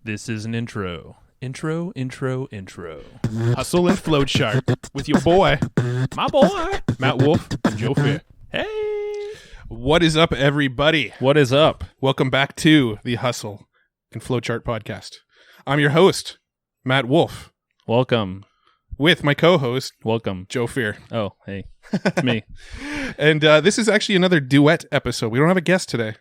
This is an intro. Intro. Hustle and Float Chart with your boy, My boy. Matt Wolf and Joe Fair. Hey. What is up, everybody? What is up? Welcome back to the Hustle and Float Chart podcast. I'm your host, Matt Wolf, Welcome. with my co-host, Welcome. Joe Fair. Oh, hey. It's me. And this is actually another duet episode. We don't have a guest today.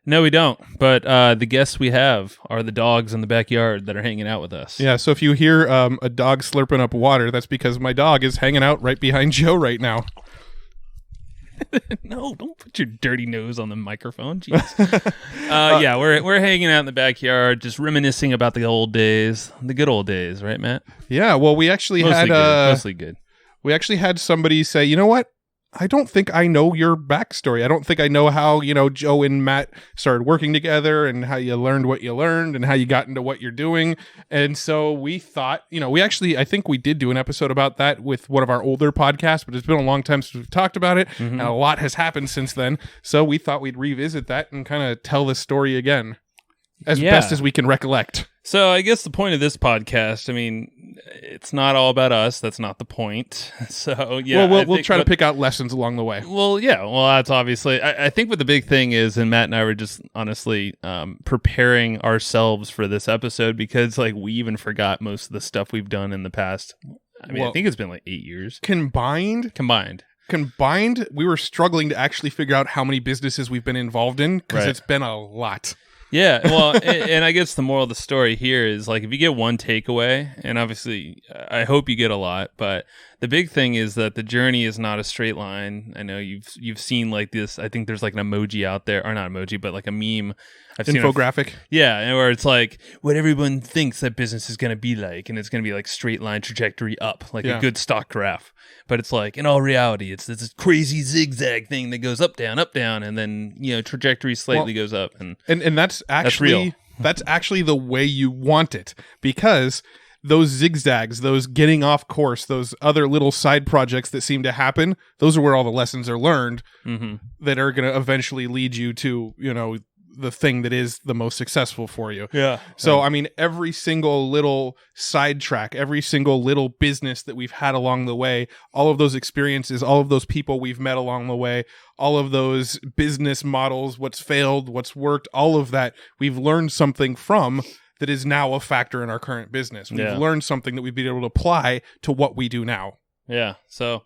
No, we don't. But the guests we have are the dogs in the backyard that are hanging out with us. Yeah, so if you hear a dog slurping up water, that's because my dog is hanging out right behind Joe right now. No, don't put your dirty nose on the microphone. Jeez. Yeah, we're hanging out in the backyard, just reminiscing about the old days, the good old days, right, Matt? Yeah, well, we actually Mostly good. We actually had somebody say, you know what? I don't think I know your backstory. I don't think I know how, Joe and Matt started working together and how you learned what you learned and how you got into what you're doing. And so we thought, I think we did do an episode about that with one of our older podcasts, but it's been a long time since we've talked about it. Mm-hmm. And a lot has happened since then. So we thought we'd revisit that and kind of tell the story again as best as we can recollect. So I guess the point of this podcast, it's not all about us. That's not the point. So yeah, we'll try to pick out lessons along the way. Well, yeah. Well, that's obviously. I think what the big thing is, and Matt and I were just honestly preparing ourselves for this episode because we even forgot most of the stuff we've done in the past. I think it's been 8 years Combined, we were struggling to actually figure out how many businesses we've been involved in because It's been a lot. Yeah, well, and I guess the moral of the story here is if you get one takeaway, and obviously I hope you get a lot, but the big thing is that the journey is not a straight line. I know you've seen this. I think there's an emoji out there, or not emoji, but a meme. I've seen infographic. Yeah, where it's what everyone thinks that business is going to be like, and it's going to be straight line trajectory up, a good stock graph. But it's in all reality, it's this crazy zigzag thing that goes up, down, and then trajectory slightly goes up, and that's actually that's actually the way you want it, because those zigzags, those getting off course, those other little side projects that seem to happen, those are where all the lessons are learned that are going to eventually lead you to the thing that is the most successful for you. Yeah. So, every single little sidetrack, every single little business that we've had along the way, all of those experiences, all of those people we've met along the way, all of those business models, what's failed, what's worked, all of that, we've learned something from that is now a factor in our current business. We've learned something that we've been able to apply to what we do now. Yeah. So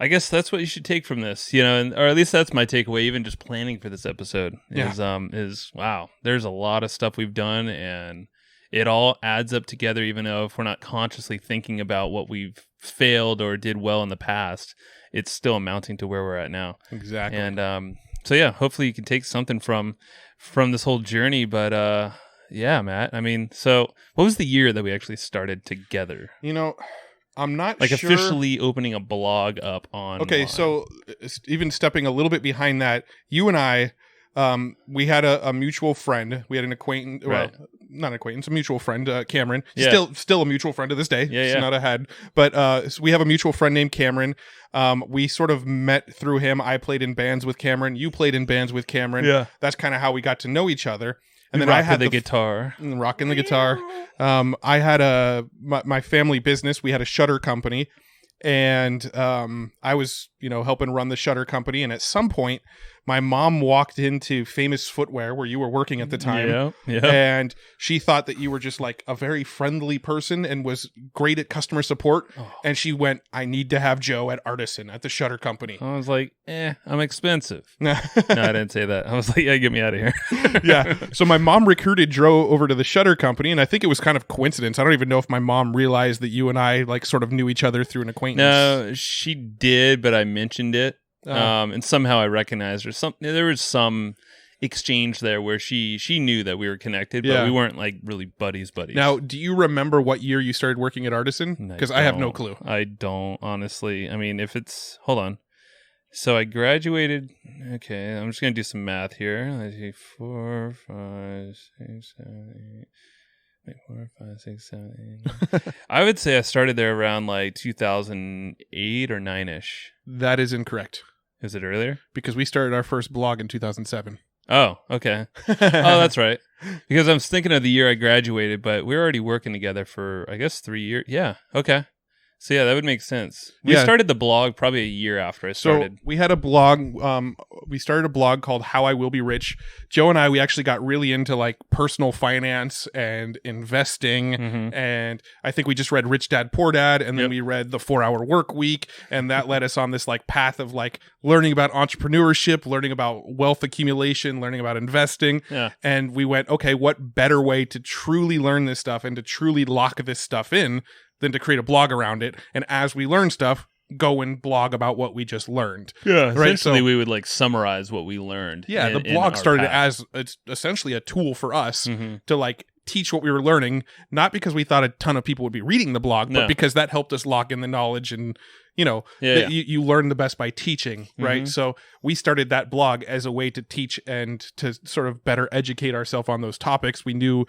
I guess that's what you should take from this, or at least that's my takeaway, even just planning for this episode is wow, there's a lot of stuff we've done and it all adds up together, even though if we're not consciously thinking about what we've failed or did well in the past, it's still amounting to where we're at now. Exactly. And so yeah, hopefully you can take something from this whole journey. But yeah, Matt, so what was the year that we actually started together? I'm not sure. Officially opening a blog up on. Okay, so even stepping a little bit behind that, you and I, we had a mutual friend. We had an acquaintance, right. Well, not an acquaintance, a mutual friend, Cameron. Yeah. Still a mutual friend to this day. Yeah, It's yeah. not a head. But so we have a mutual friend named Cameron. We sort of met through him. I played in bands with Cameron. You played in bands with Cameron. Yeah. That's kind of how we got to know each other. And We then I rocked had the guitar. rocking the guitar. I had my family business. We had a shutter company, and I was helping run the shutter company. And at some point, my mom walked into Famous Footwear, where you were working at the time, and she thought that you were just a very friendly person and was great at customer support. Oh. And she went, "I need to have Joe at Artisan at the shutter company." I was like, I'm expensive. No, I didn't say that. I was like, yeah, get me out of here. Yeah. So my mom recruited Joe over to the shutter company, and I think it was kind of coincidence. I don't even know if my mom realized that you and I sort of knew each other through an acquaintance. No, she did, but I mentioned it. And somehow I recognized her. There was some exchange there where she knew that we were connected, but we weren't really buddies. Now, do you remember what year you started working at Artisan? Because I have no clue. I don't, honestly. If it's... Hold on. So I graduated... Okay, I'm just going to do some math here. Let's see. 4, 5, 6, 7, 8... Wait, 4, 5, 6, 7, 8... I would say I started there around 2008 or 9-ish. That is incorrect. Is it earlier? Because we started our first blog in 2007. Oh, okay. Oh, that's right. Because I was thinking of the year I graduated, but we were already working together for, I guess, 3 years. Yeah. Okay. So yeah, that would make sense. We started the blog probably a year after I started. So we had a blog. We started a blog called How I Will Be Rich. Joe and I, we actually got really into like personal finance and investing. And I think we just read Rich Dad, Poor Dad. And then we read The 4-Hour Work Week. And that led us on this like path of like learning about entrepreneurship, learning about wealth accumulation, learning about investing. Yeah. And we went, okay, what better way to truly learn this stuff and to truly lock this stuff in than to create a blog around it, and as we learn stuff, go and blog about what we just learned. Yeah, right? Essentially, we would like summarize what we learned. Yeah, the blog started as it's essentially a tool for us to like teach what we were learning, not because we thought a ton of people would be reading the blog, but because that helped us lock in the knowledge and you learn the best by teaching, right? So we started that blog as a way to teach and to sort of better educate ourselves on those topics. We knew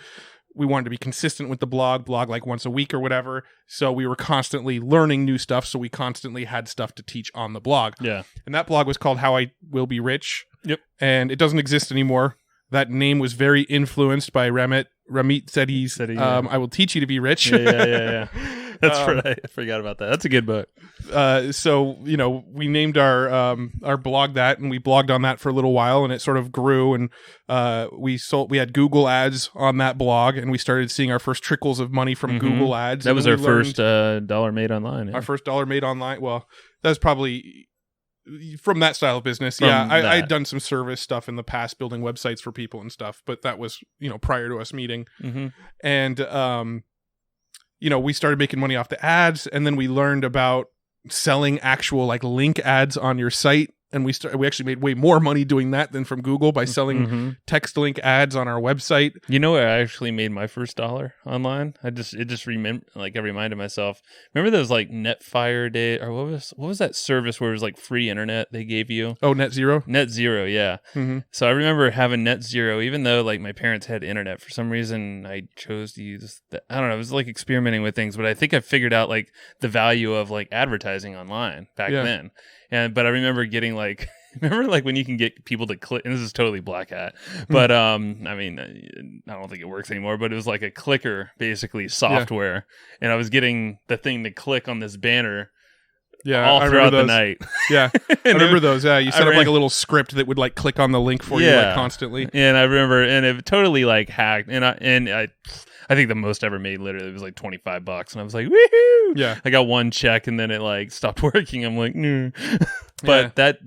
we wanted to be consistent with the blog like once a week or whatever. So we were constantly learning new stuff. So we constantly had stuff to teach on the blog. Yeah. And that blog was called How I Will Be Rich. Yep. And it doesn't exist anymore. That name was very influenced by Ramit Sethi's I Will Teach You to Be Rich. Yeah. That's right. I forgot about that. That's a good book. So, we named our blog that, and we blogged on that for a little while, and it sort of grew, and we had Google ads on that blog, and we started seeing our first trickles of money from Google ads. That was our first dollar made online. Yeah. Our first dollar made online. Well, that was probably from that style of business. I'd done some service stuff in the past, building websites for people and stuff, but that was, prior to us meeting. And, we started making money off the ads, and then we learned about selling actual like link ads on your site. And we actually made way more money doing that than from Google by selling text link ads on our website. You know where I actually made my first dollar online? I reminded myself. Remember those like Netfire day, or what was that service where it was like free internet they gave you? Oh, Net Zero? Net Zero, yeah. So I remember having Net Zero, even though like my parents had internet. For some reason, I chose to use that. I don't know. It was like experimenting with things, but I think I figured out like the value of like advertising online back then. But I remember getting when you can get people to click, and this is totally black hat, but I mean, I don't think it works anymore, but it was like a clicker, basically software, and I was getting the thing to click on this banner all throughout the night. Yeah, I remember those. Yeah, you set up like a little script that would like click on the link for you like constantly. And I remember, and it totally like hacked, and I think the most I ever made literally was like $25, and I was like, woohoo! Yeah, I got one check, and then it like stopped working. I'm like, no. But that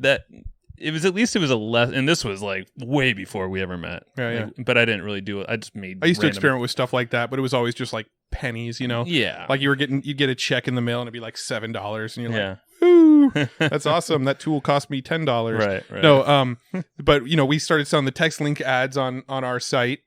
it was a less, and this was like way before we ever met. Yeah. But I didn't really do it. I just made. I used to experiment with stuff like that, but it was always just like pennies, Yeah. Like you'd get a check in the mail, and it'd be like $7, and you're like, Woo, that's awesome. That tool cost me $10. Right. No, but we started selling the text link ads on our site,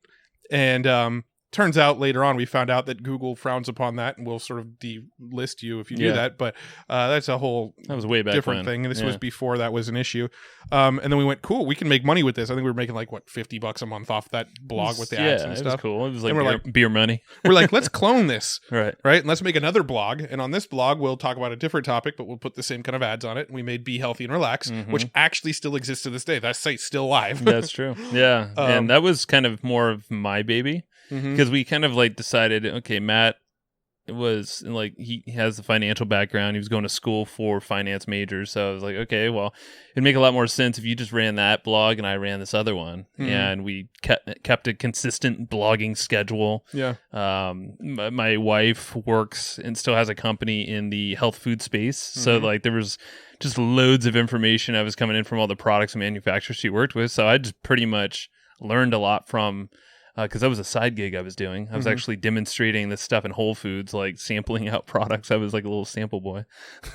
and turns out later on we found out that Google frowns upon that and will sort of delist you if you do that. But that's a whole way back different thing. And this was before that was an issue. And then we went, cool, we can make money with this. I think we were making like $50 a month off that blog with the ads and stuff. It was cool. It was like beer money. We're like, let's clone this. Right. And let's make another blog. And on this blog, we'll talk about a different topic, but we'll put the same kind of ads on it. And we made Be Healthy and Relax, which actually still exists to this day. That site's still live. That's true. Yeah. And that was kind of more of my baby. Because we kind of like decided, okay, Matt was like, he has the financial background. He was going to school for finance majors. So I was like, okay, well, it'd make a lot more sense if you just ran that blog and I ran this other one. And we kept a consistent blogging schedule. Yeah. My wife works and still has a company in the health food space. So like there was just loads of information that was coming in from all the products and manufacturers she worked with. So I just pretty much learned a lot from, because that was a side gig I was doing. I was actually demonstrating this stuff in Whole Foods, like sampling out products. I was like a little sample boy.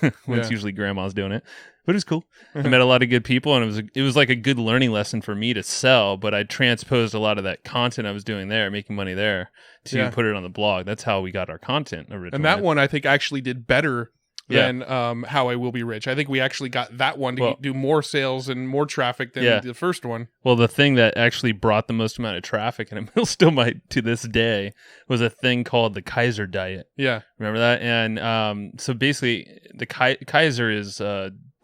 It's usually grandma's doing it, but it was cool. I met a lot of good people, and it was like a good learning lesson for me to sell. But I transposed a lot of that content I was doing there, making money there, to put it on the blog. That's how we got our content originally. And that one I think actually did better than How I Will Be Rich. I think we actually got that one to do more sales and more traffic than the first one. Well, the thing that actually brought the most amount of traffic, and it still might to this day, was a thing called the Kaiser diet. Yeah. Remember that? And so basically, the Kaiser is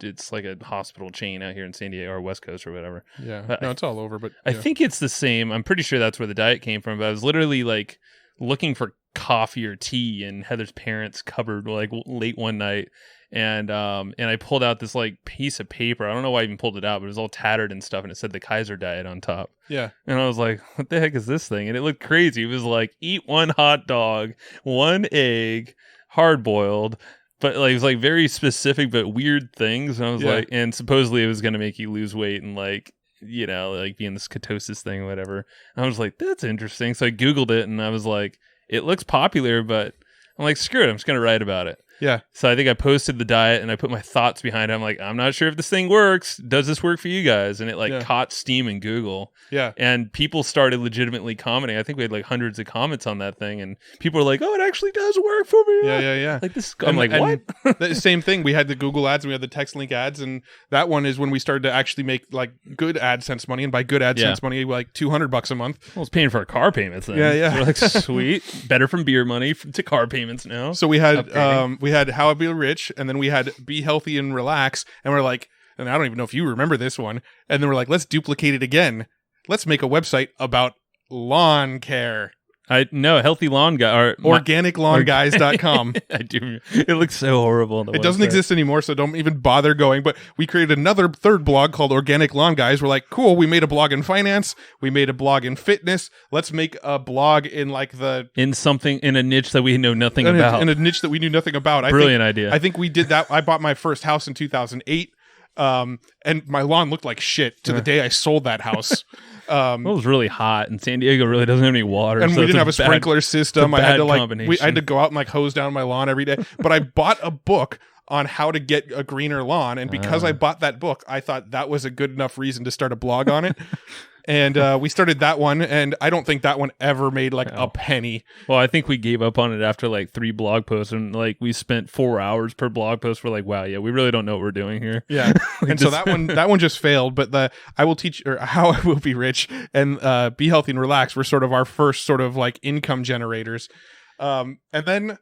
it's like a hospital chain out here in San Diego or West Coast or whatever. Yeah, no, it's all over. But I think it's the same. I'm pretty sure that's where the diet came from. But I was literally like looking for coffee or tea in Heather's parents' cupboard like late one night, and I pulled out this like piece of paper. I don't know why I even pulled it out, but it was all tattered and stuff, and it said the Kaiser diet on top. Yeah, and I was like, what the heck is this thing? And it looked crazy. It was like eat 1 hot dog, 1 egg, hard boiled. But like it was like very specific but weird things. And I was like, and supposedly it was going to make you lose weight and like, you know, like be in this ketosis thing or whatever. And I was like, that's interesting. So I Googled it and I was like, it looks popular, but I'm like, screw it. I'm just going to write about it. Yeah. So I think I posted the diet and I put my thoughts behind it. I'm like, I'm not sure if this thing works. Does this work for you guys? And it like caught steam in Google. Yeah. And people started legitimately commenting. I think we had like hundreds of comments on that thing. And people were like, oh, it actually does work for me. Yeah. Like this. I'm like, what? The same thing. We had the Google ads and we had the text link ads. And that one is when we started to actually make like good AdSense money. And by good AdSense money, like $200 a month. Well, it's paying for our car payments then. Yeah. So we're like, sweet. Better from beer money to car payments now. So we had we had How I Be Rich, and then we had Be Healthy and Relax, and we're like, and I don't even know if you remember this one, and then we're like, let's duplicate it again. Let's make a website about lawn care. I know, healthy lawn guy or organiclawnguys.com. I do. It looks so horrible. On the it doesn't exist anymore, so don't even bother going. But we created another third blog called Organic Lawn Guys. We're like, cool, we made a blog in finance. We made a blog in fitness. Let's make a blog in like in a niche that we know nothing about. In a niche that we knew nothing about. Brilliant idea. I think we did that. I bought my first house in 2008. And my lawn looked like shit to the day I sold that house. Well, it was really hot, and San Diego really doesn't have any water, and so we didn't have a sprinkler system. I had to I had to go out and like hose down my lawn every day. But I bought a book on how to get a greener lawn, and because I bought that book, I thought that was a good enough reason to start a blog on it. And we started that one, and I don't think that one ever made like a penny. Well, I think we gave up on it after like 3 blog posts, and like we spent 4 hours per blog post. We're like, wow, yeah, we really don't know what we're doing here. Yeah, and so that one just failed. But I Will Teach, or How I Will Be Rich, and Be Healthy and Relax were sort of our first sort of like income generators. And then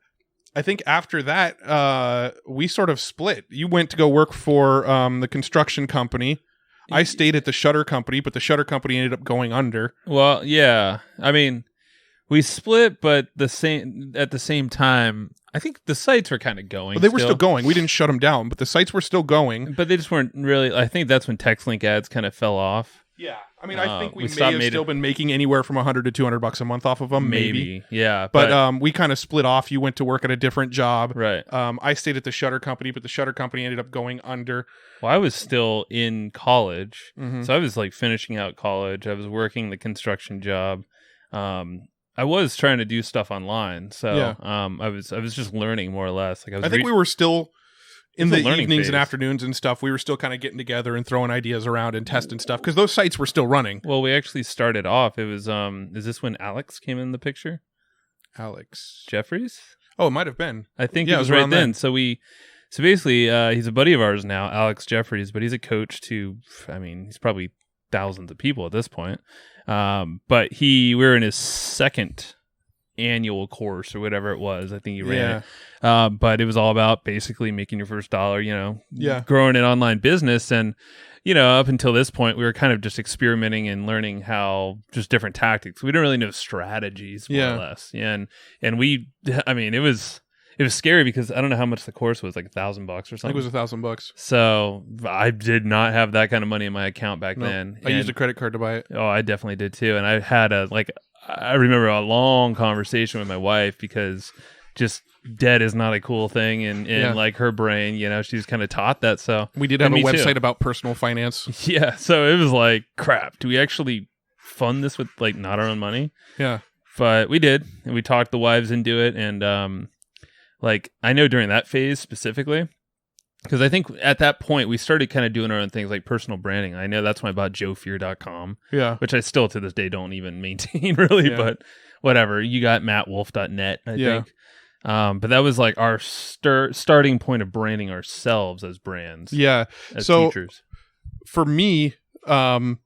I think after that, we sort of split. You went to go work for the construction company. I stayed at the shutter company, but the shutter company ended up going under. Well, yeah. I mean, we split, but at the same time, I think the sites were kind of going. But they were still going. We didn't shut them down, but the sites were still going. But they just weren't really. I think that's when text link ads kind of fell off. Yeah. I mean, I think we may have still been making anywhere from $100 to $200 a month off of them. Maybe. Yeah. But we kind of split off. You went to work at a different job. Right. I stayed at the shutter company, but the shutter company ended up going under. Well, I was still in college. Mm-hmm. So I was like finishing out college. I was working the construction job. I was trying to do stuff online. So I was just learning more or less. Like I think we were still in the evenings and afternoons and stuff. We were still kind of getting together and throwing ideas around and testing stuff because those sites were still running. Well, we actually started off. It was is this when Alex came in the picture? Alex Jeffries? Oh, it might have been. I think it was right then. So basically, he's a buddy of ours now, Alex Jeffries, but he's a coach to, I mean, he's probably thousands of people at this point. But we were in his second annual course or whatever it was. I think he ran it. But it was all about basically making your first dollar, growing an online business. And, up until this point, we were kind of just experimenting and learning how just different tactics. We didn't really know strategies, more or less. And it was scary because I don't know how much the course was, like $1,000 or something. I think it was $1,000. So I did not have that kind of money in my account back then. I used a credit card to buy it. Oh, I definitely did too. And I had I remember a long conversation with my wife because just debt is not a cool thing in like her brain, she's kind of taught that. So we did have a website about personal finance. Yeah. So it was like, crap, do we actually fund this with like not our own money? Yeah. But we did, and we talked the wives into it. And I know during that phase specifically, because I think at that point we started kind of doing our own things like personal branding. I know that's when I bought joefear.com, which I still to this day don't even maintain really, but whatever. You got mattwolf.net, I think. But that was like our starting point of branding ourselves as brands. Yeah. As so teachers. For me, that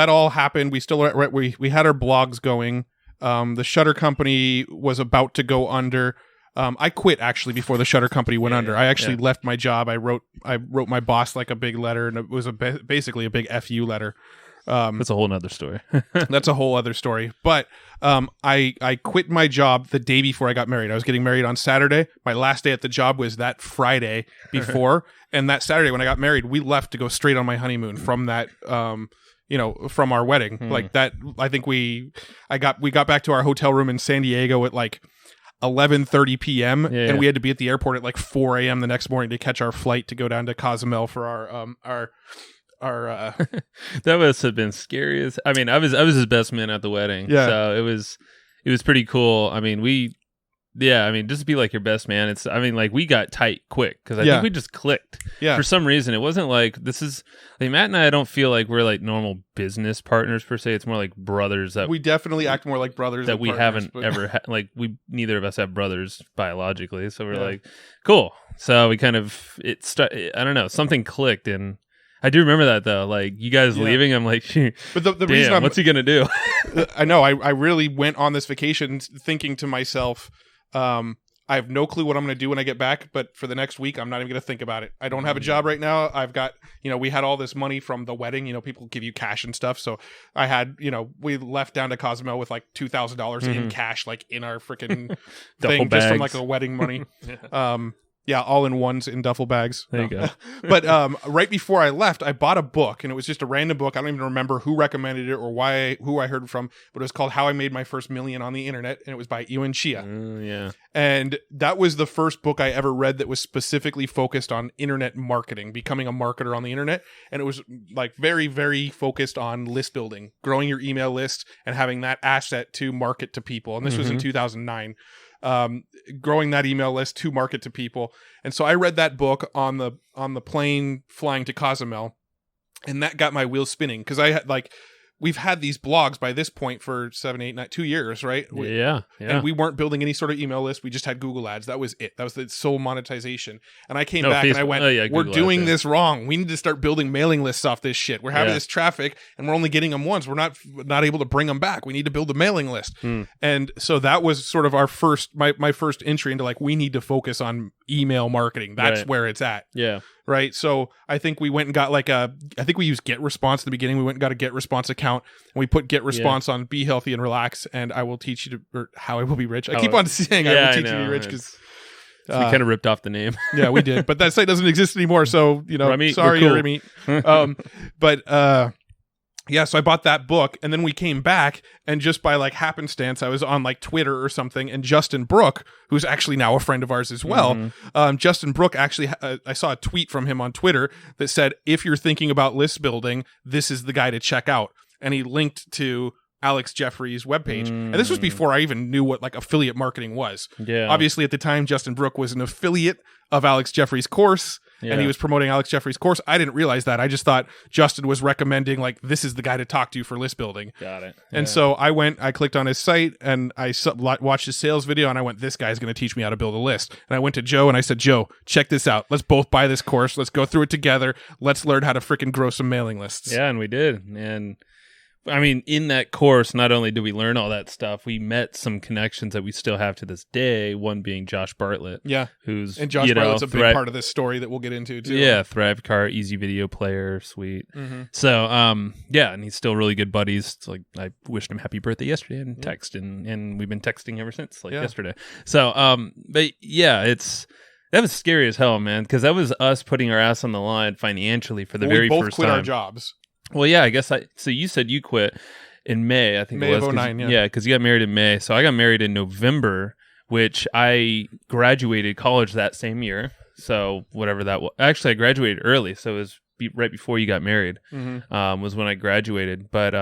all happened. We still we had our blogs going. The shutter company was about to go under. I quit actually before the shutter company went under. I actually left my job. I wrote my boss like a big letter, and it was basically a big FU letter. That's a whole nother story. That's a whole other story. But I quit my job the day before I got married. I was getting married on Saturday. My last day at the job was that Friday before. And that Saturday when I got married, we left to go straight on my honeymoon from that from our wedding. Like that, I think we got back to our hotel room in San Diego at like 11:30 p.m. and we had to be at the airport at like 4 a.m. the next morning to catch our flight to go down to Cozumel for our that must have been scary as I mean, I was his best man at the wedding. Yeah. So it was pretty cool. I mean, just to be like your best man. Like we got tight quick because I think we just clicked. Yeah. For some reason, it wasn't like Matt and I don't feel like we're like normal business partners per se. It's more like brothers that we definitely act more like brothers that we partners, haven't ever had. Like neither of us have brothers biologically, so we're like, cool. So we kind of I don't know, something clicked and. I do remember that though. Like you guys leaving, I'm like, but the reason what's he gonna do? I know. I really went on this vacation thinking to myself, I have no clue what I'm gonna do when I get back. But for the next week, I'm not even gonna think about it. I don't have a job right now. I've got, we had all this money from the wedding. People give you cash and stuff. So I had, we left down to Cozumel with like $2,000 in cash, like in our freaking thing, just from like the wedding money. Yeah, all in ones in duffel bags. There you go. But right before I left, I bought a book, and it was just a random book. I don't even remember who recommended it or who I heard it from, but it was called How I Made My First Million on the Internet, and it was by Ewan Chia. Yeah. And that was the first book I ever read that was specifically focused on internet marketing, becoming a marketer on the internet. And it was like very, very focused on list building, growing your email list, and having that asset to market to people. And this was in 2009. Growing that email list to market to people. And so I read that book on the plane flying to Cozumel, and that got my wheels spinning because I had we've had these blogs by this point for 7, 8, 9, 2 years, right? Yeah. And we weren't building any sort of email list. We just had Google ads. That was it. That was the sole monetization. And I came back Facebook. And I went, we're doing this wrong. We need to start building mailing lists off this shit. We're having this traffic and we're only getting them once. We're not able to bring them back. We need to build a mailing list. And so that was sort of our my first entry into we need to focus on email marketing. That's where it's at. Yeah. Right. So I think we went and got I think we used Get Response in the beginning. We went and got a Get Response account and we put Get Response on Be Healthy and Relax. And I will teach you or How I Will Be Rich. I keep on saying I will teach you to be rich because we kind of ripped off the name. Yeah, we did. But that site doesn't exist anymore. So, Ramit, sorry, cool. Ramit. Yeah, so I bought that book, and then we came back, and just by happenstance, I was on Twitter or something, and Justin Brooke, who's actually now a friend of ours as well, Justin Brooke actually, I saw a tweet from him on Twitter that said, if you're thinking about list building, this is the guy to check out. And he linked to Alex Jeffrey's webpage. And this was before I even knew what affiliate marketing was. Yeah. Obviously, at the time, Justin Brooke was an affiliate of Alex Jeffrey's course. And he was promoting Alex Jeffrey's course. I didn't realize that. I just thought Justin was recommending this is the guy to talk to for list building. Got it. And so I clicked on his site and I watched his sales video and I went, this guy's going to teach me how to build a list. And I went to Joe and I said, Joe, check this out. Let's both buy this course. Let's go through it together. Let's learn how to freaking grow some mailing lists. Yeah, and we did. And I mean, in that course, not only did we learn all that stuff, we met some connections that we still have to this day. One being Josh Bartlett. Yeah. And Josh Bartlett's a big part of this story that we'll get into too. Yeah. Thrivecart, easy video player, sweet. So, and he's still really good buddies. It's I wished him happy birthday yesterday and text and we've been texting ever since yesterday. So, but yeah, that was scary as hell, man. Cause that was us putting our ass on the line financially for the very first time. We both quit our jobs. Well, yeah, I guess so you said you quit in May, I think May it was. Of 2009, yeah. Yeah, because you got married in May. So I got married in November, which I graduated college that same year. So whatever that was. Actually, I graduated early. So it was right before you got married was when I graduated. But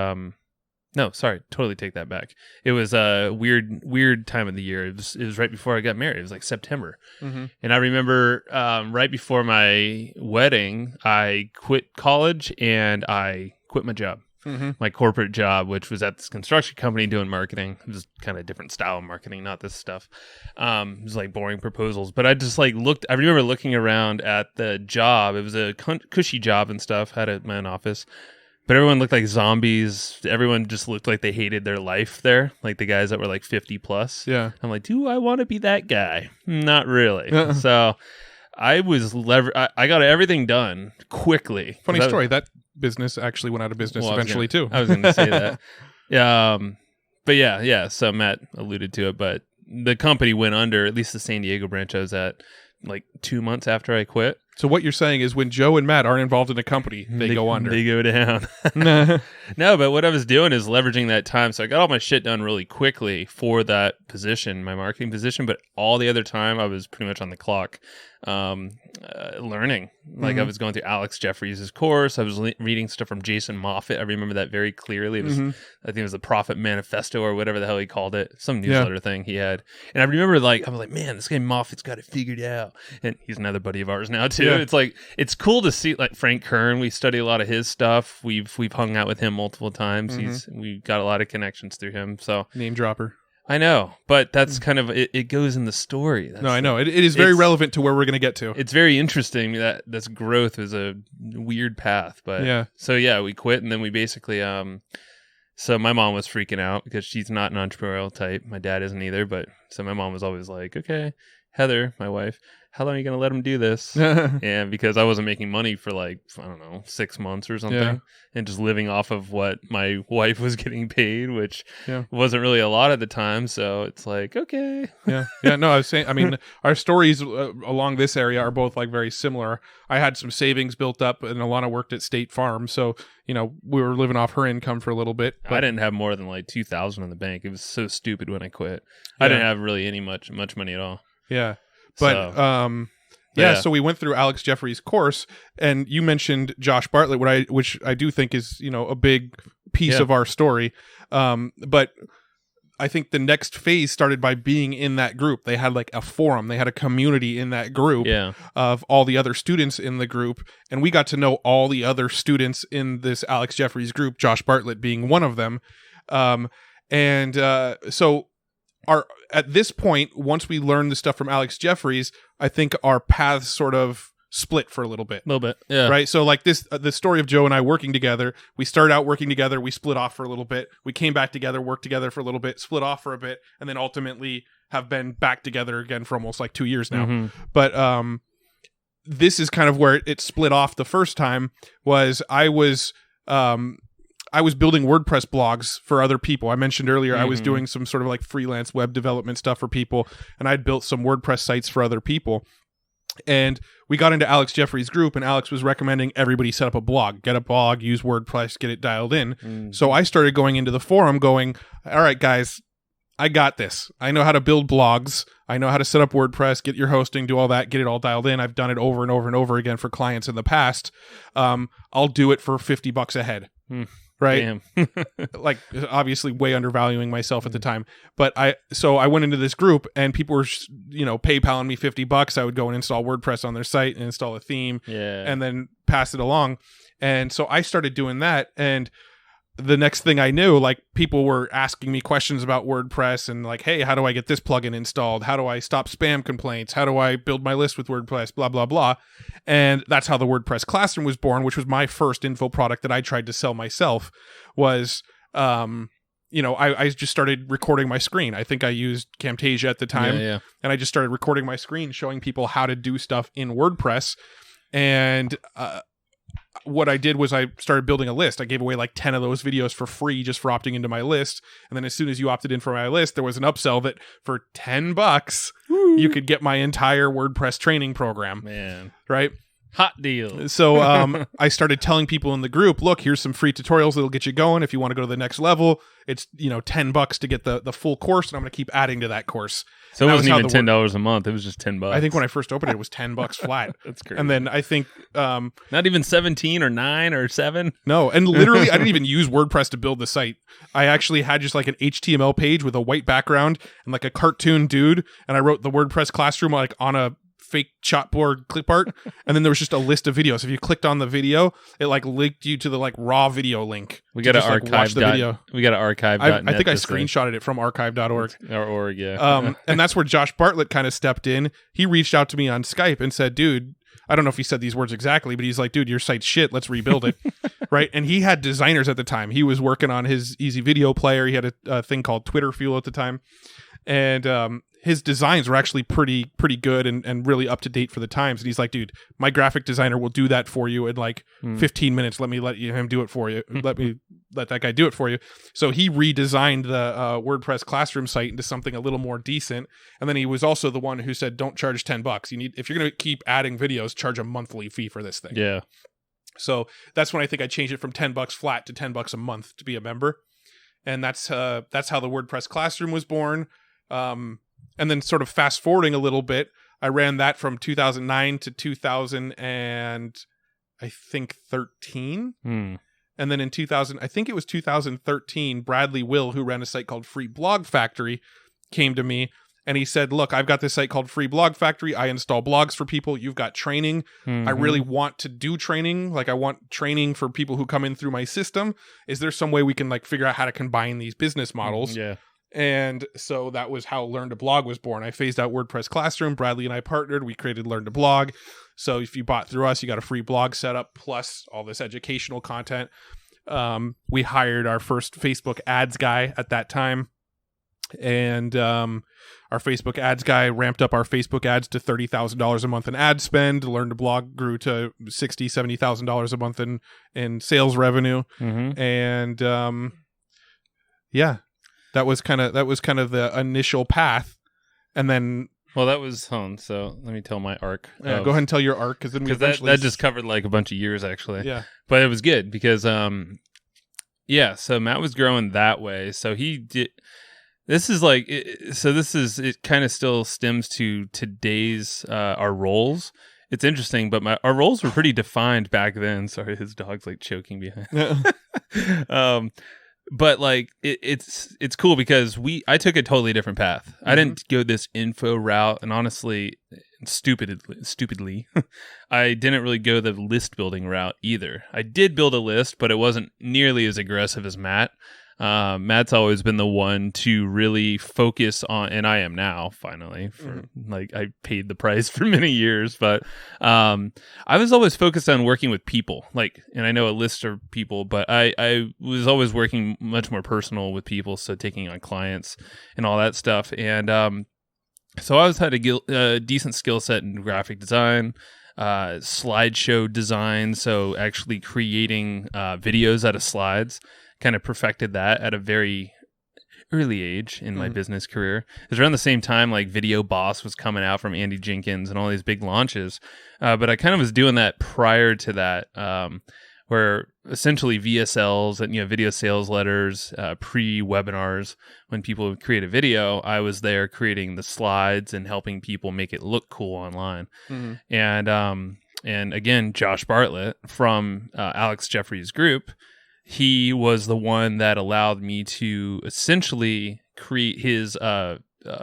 no, sorry, totally take that back. It was a weird time of the year. It was right before I got married. It was September. And I remember right before my wedding, I quit college and I quit my job. My corporate job, which was at this construction company doing marketing. It was kind of a different style of marketing, not this stuff. It was boring proposals. But I just looked, I remember looking around at the job. It was a cushy job and stuff, had my own office. But everyone looked like zombies. Everyone just looked like they hated their life there. Like the guys that were like 50 plus. Yeah. I'm like, do I want to be that guy? Not really. So I was I got everything done quickly. Funny story. That business actually went out of business eventually too. I was going to say that. Yeah. But yeah. So Matt alluded to it, but the company went under, at least the San Diego branch I was at, like 2 months after I quit. So what you're saying is when Joe and Matt aren't involved in a company, they go under. They go down. No, but what I was doing is leveraging that time. So I got all my shit done really quickly for that position, my marketing position. But all the other time, I was pretty much on the clock learning. Like I was going through Alex Jeffries' course. I was reading stuff from Jason Moffat. I remember that very clearly. It was, I think it was the Profit Manifesto or whatever the hell he called it. Some newsletter thing he had. And I remember I was like, man, this guy Moffat's got it figured out. And he's another buddy of ours now too. Yeah. It's like, it's cool to see like Frank Kern. We study a lot of his stuff. We've hung out with him multiple times. We got a lot of connections through him. So name dropper. I know, but that's kind of it goes in the story. No, I know. It is very relevant to where we're going to get to. It's very interesting that this growth is a weird path. But yeah. So yeah, we quit and then we basically so my mom was freaking out because she's not an entrepreneurial type. My dad isn't either, but so my mom was always like, okay, Heather, my wife, how long are you going to let him do this? And because I wasn't making money for like, I don't know, 6 months or something and just living off of what my wife was getting paid, which wasn't really a lot at the time. So it's like, okay. Yeah. No, I was saying, I mean, our stories along this area are both like very similar. I had some savings built up and Alana worked at State Farm. So, you know, we were living off her income for a little bit. But I didn't have more than like $2,000 in the bank. It was so stupid when I quit. I didn't have really any much money at all. Yeah. But so we went through Alex Jeffries' course, and you mentioned Josh Bartlett, which I do think is, you know, a big piece of our story. But I think the next phase started by being in that group. They had like a forum, they had a community in that group of all the other students in the group, and we got to know all the other students in this Alex Jeffries group, Josh Bartlett being one of them. So at this point, once we learned the stuff from Alex Jeffries, I think our paths sort of split for a little bit. Yeah. Right? So like this, the story of Joe and I working together, we started out working together, we split off for a little bit, we came back together, worked together for a little bit, split off for a bit, and then ultimately have been back together again for almost like 2 years now. But this is kind of where it split off the first time. Was I was building WordPress blogs for other people. I mentioned earlier I was doing some sort of like freelance web development stuff for people, and I'd built some WordPress sites for other people. And we got into Alex Jeffries' group, and Alex was recommending everybody set up a blog, get a blog, use WordPress, get it dialed in. So I started going into the forum going, all right, guys, I got this. I know how to build blogs. I know how to set up WordPress, get your hosting, do all that, get it all dialed in. I've done it over and over and over again for clients in the past. I'll do it for $50 a head. Right. Like obviously way undervaluing myself at the time. But I went into this group and people were, you know, PayPaling me $50. I would go and install WordPress on their site and install a theme and then pass it along. And so I started doing that. And the next thing I knew, like people were asking me questions about WordPress and like, hey, how do I get this plugin installed? How do I stop spam complaints? How do I build my list with WordPress? Blah, blah, blah. And that's how the WordPress Classroom was born, which was my first info product that I tried to sell myself. Was, you know, I just started recording my screen. I think I used Camtasia at the time. And I just started recording my screen, showing people how to do stuff in WordPress. And what I did was I started building a list. I gave away like 10 of those videos for free just for opting into my list. And then as soon as you opted in for my list, there was an upsell that for $10, you could get my entire WordPress training program. Man. Right? Hot deal. So I started telling people in the group, look, here's some free tutorials that'll get you going. If you want to go to the next level, it's, you know, $10 to get the full course, and I'm going to keep adding to that course. So it wasn't even $10 a month. It was just $10. I think when I first opened it was $10 flat. That's crazy. And then I think not even 17 or 9 or 7. No, and literally I didn't even use WordPress to build the site. I actually had just like an HTML page with a white background and like a cartoon dude, and I wrote the WordPress Classroom like on a fake chalkboard clip art, and then there was just a list of videos. If you clicked on the video, it like linked you to the like raw video link. We got to archive the video. We got to archive. I think I screenshotted it from archive.org. Or yeah. And that's where Josh Bartlett kind of stepped in. He reached out to me on Skype and said, dude, I don't know if he said these words exactly, but he's like, dude, your site's shit. Let's rebuild it. Right. And he had designers at the time. He was working on his easy video player. He had a thing called Twitter Fuel at the time. And his designs were actually pretty good and really up to date for the times. And he's like, dude, my graphic designer will do that for you in like 15 minutes. Let him do it for you. Let that guy do it for you. So he redesigned the WordPress classroom site into something a little more decent. And then he was also the one who said, don't charge $10. If you're going to keep adding videos, charge a monthly fee for this thing. Yeah. So that's when I think I changed it from $10 flat to $10 a month to be a member. And that's how the WordPress classroom was born. And then sort of fast forwarding a little bit, I ran that from 2009 to 2013. And then in 2013, Bradley Will, who ran a site called Free Blog Factory, came to me and he said, look, I've got this site called Free Blog Factory. I install blogs for people. You've got training. I really want to do training. Like, I want training for people who come in through my system. Is there some way we can like figure out how to combine these business models? Yeah. And so that was how Learn to Blog was born. I phased out WordPress Classroom. Bradley and I partnered. We created Learn to Blog. So if you bought through us, you got a free blog setup plus all this educational content. We hired our first Facebook ads guy at that time. And our Facebook ads guy ramped up our Facebook ads to $30,000 a month in ad spend. Learn to Blog grew to $60,000, $70,000 a month in sales revenue. And yeah. That was kind of the initial path, and then that was So let me tell my arc. Go ahead and tell your arc, because then that just covered like a bunch of years actually. Yeah, but it was good because So Matt was growing that way. So he did. This is like it kind of still stems to today's our roles. It's interesting, but our roles were pretty defined back then. Sorry, his dog's like choking behind. But like it's cool because I took a totally different path. I didn't go this info route, and honestly, stupidly, I didn't really go the list building route either. I did build a list, but it wasn't nearly as aggressive as Matt. Matt's always been the one to really focus on, and I am now finally like I paid the price for many years, but I was always focused on working with people, like, and I know a list of people, but I was always working much more personal with people. So taking on clients and all that stuff. And, so I always had a decent skill set in graphic design, slideshow design. So actually creating, videos out of slides. Kind of perfected that at a very early age in my business career. It was around the same time like Video Boss was coming out from Andy Jenkins and all these big launches. But I kind of was doing that prior to that, where essentially VSLs and video sales letters, pre-webinars, when people would create a video, I was there creating the slides and helping people make it look cool online. And again, Josh Bartlett from Alex Jeffrey's group, he was the one that allowed me to essentially create his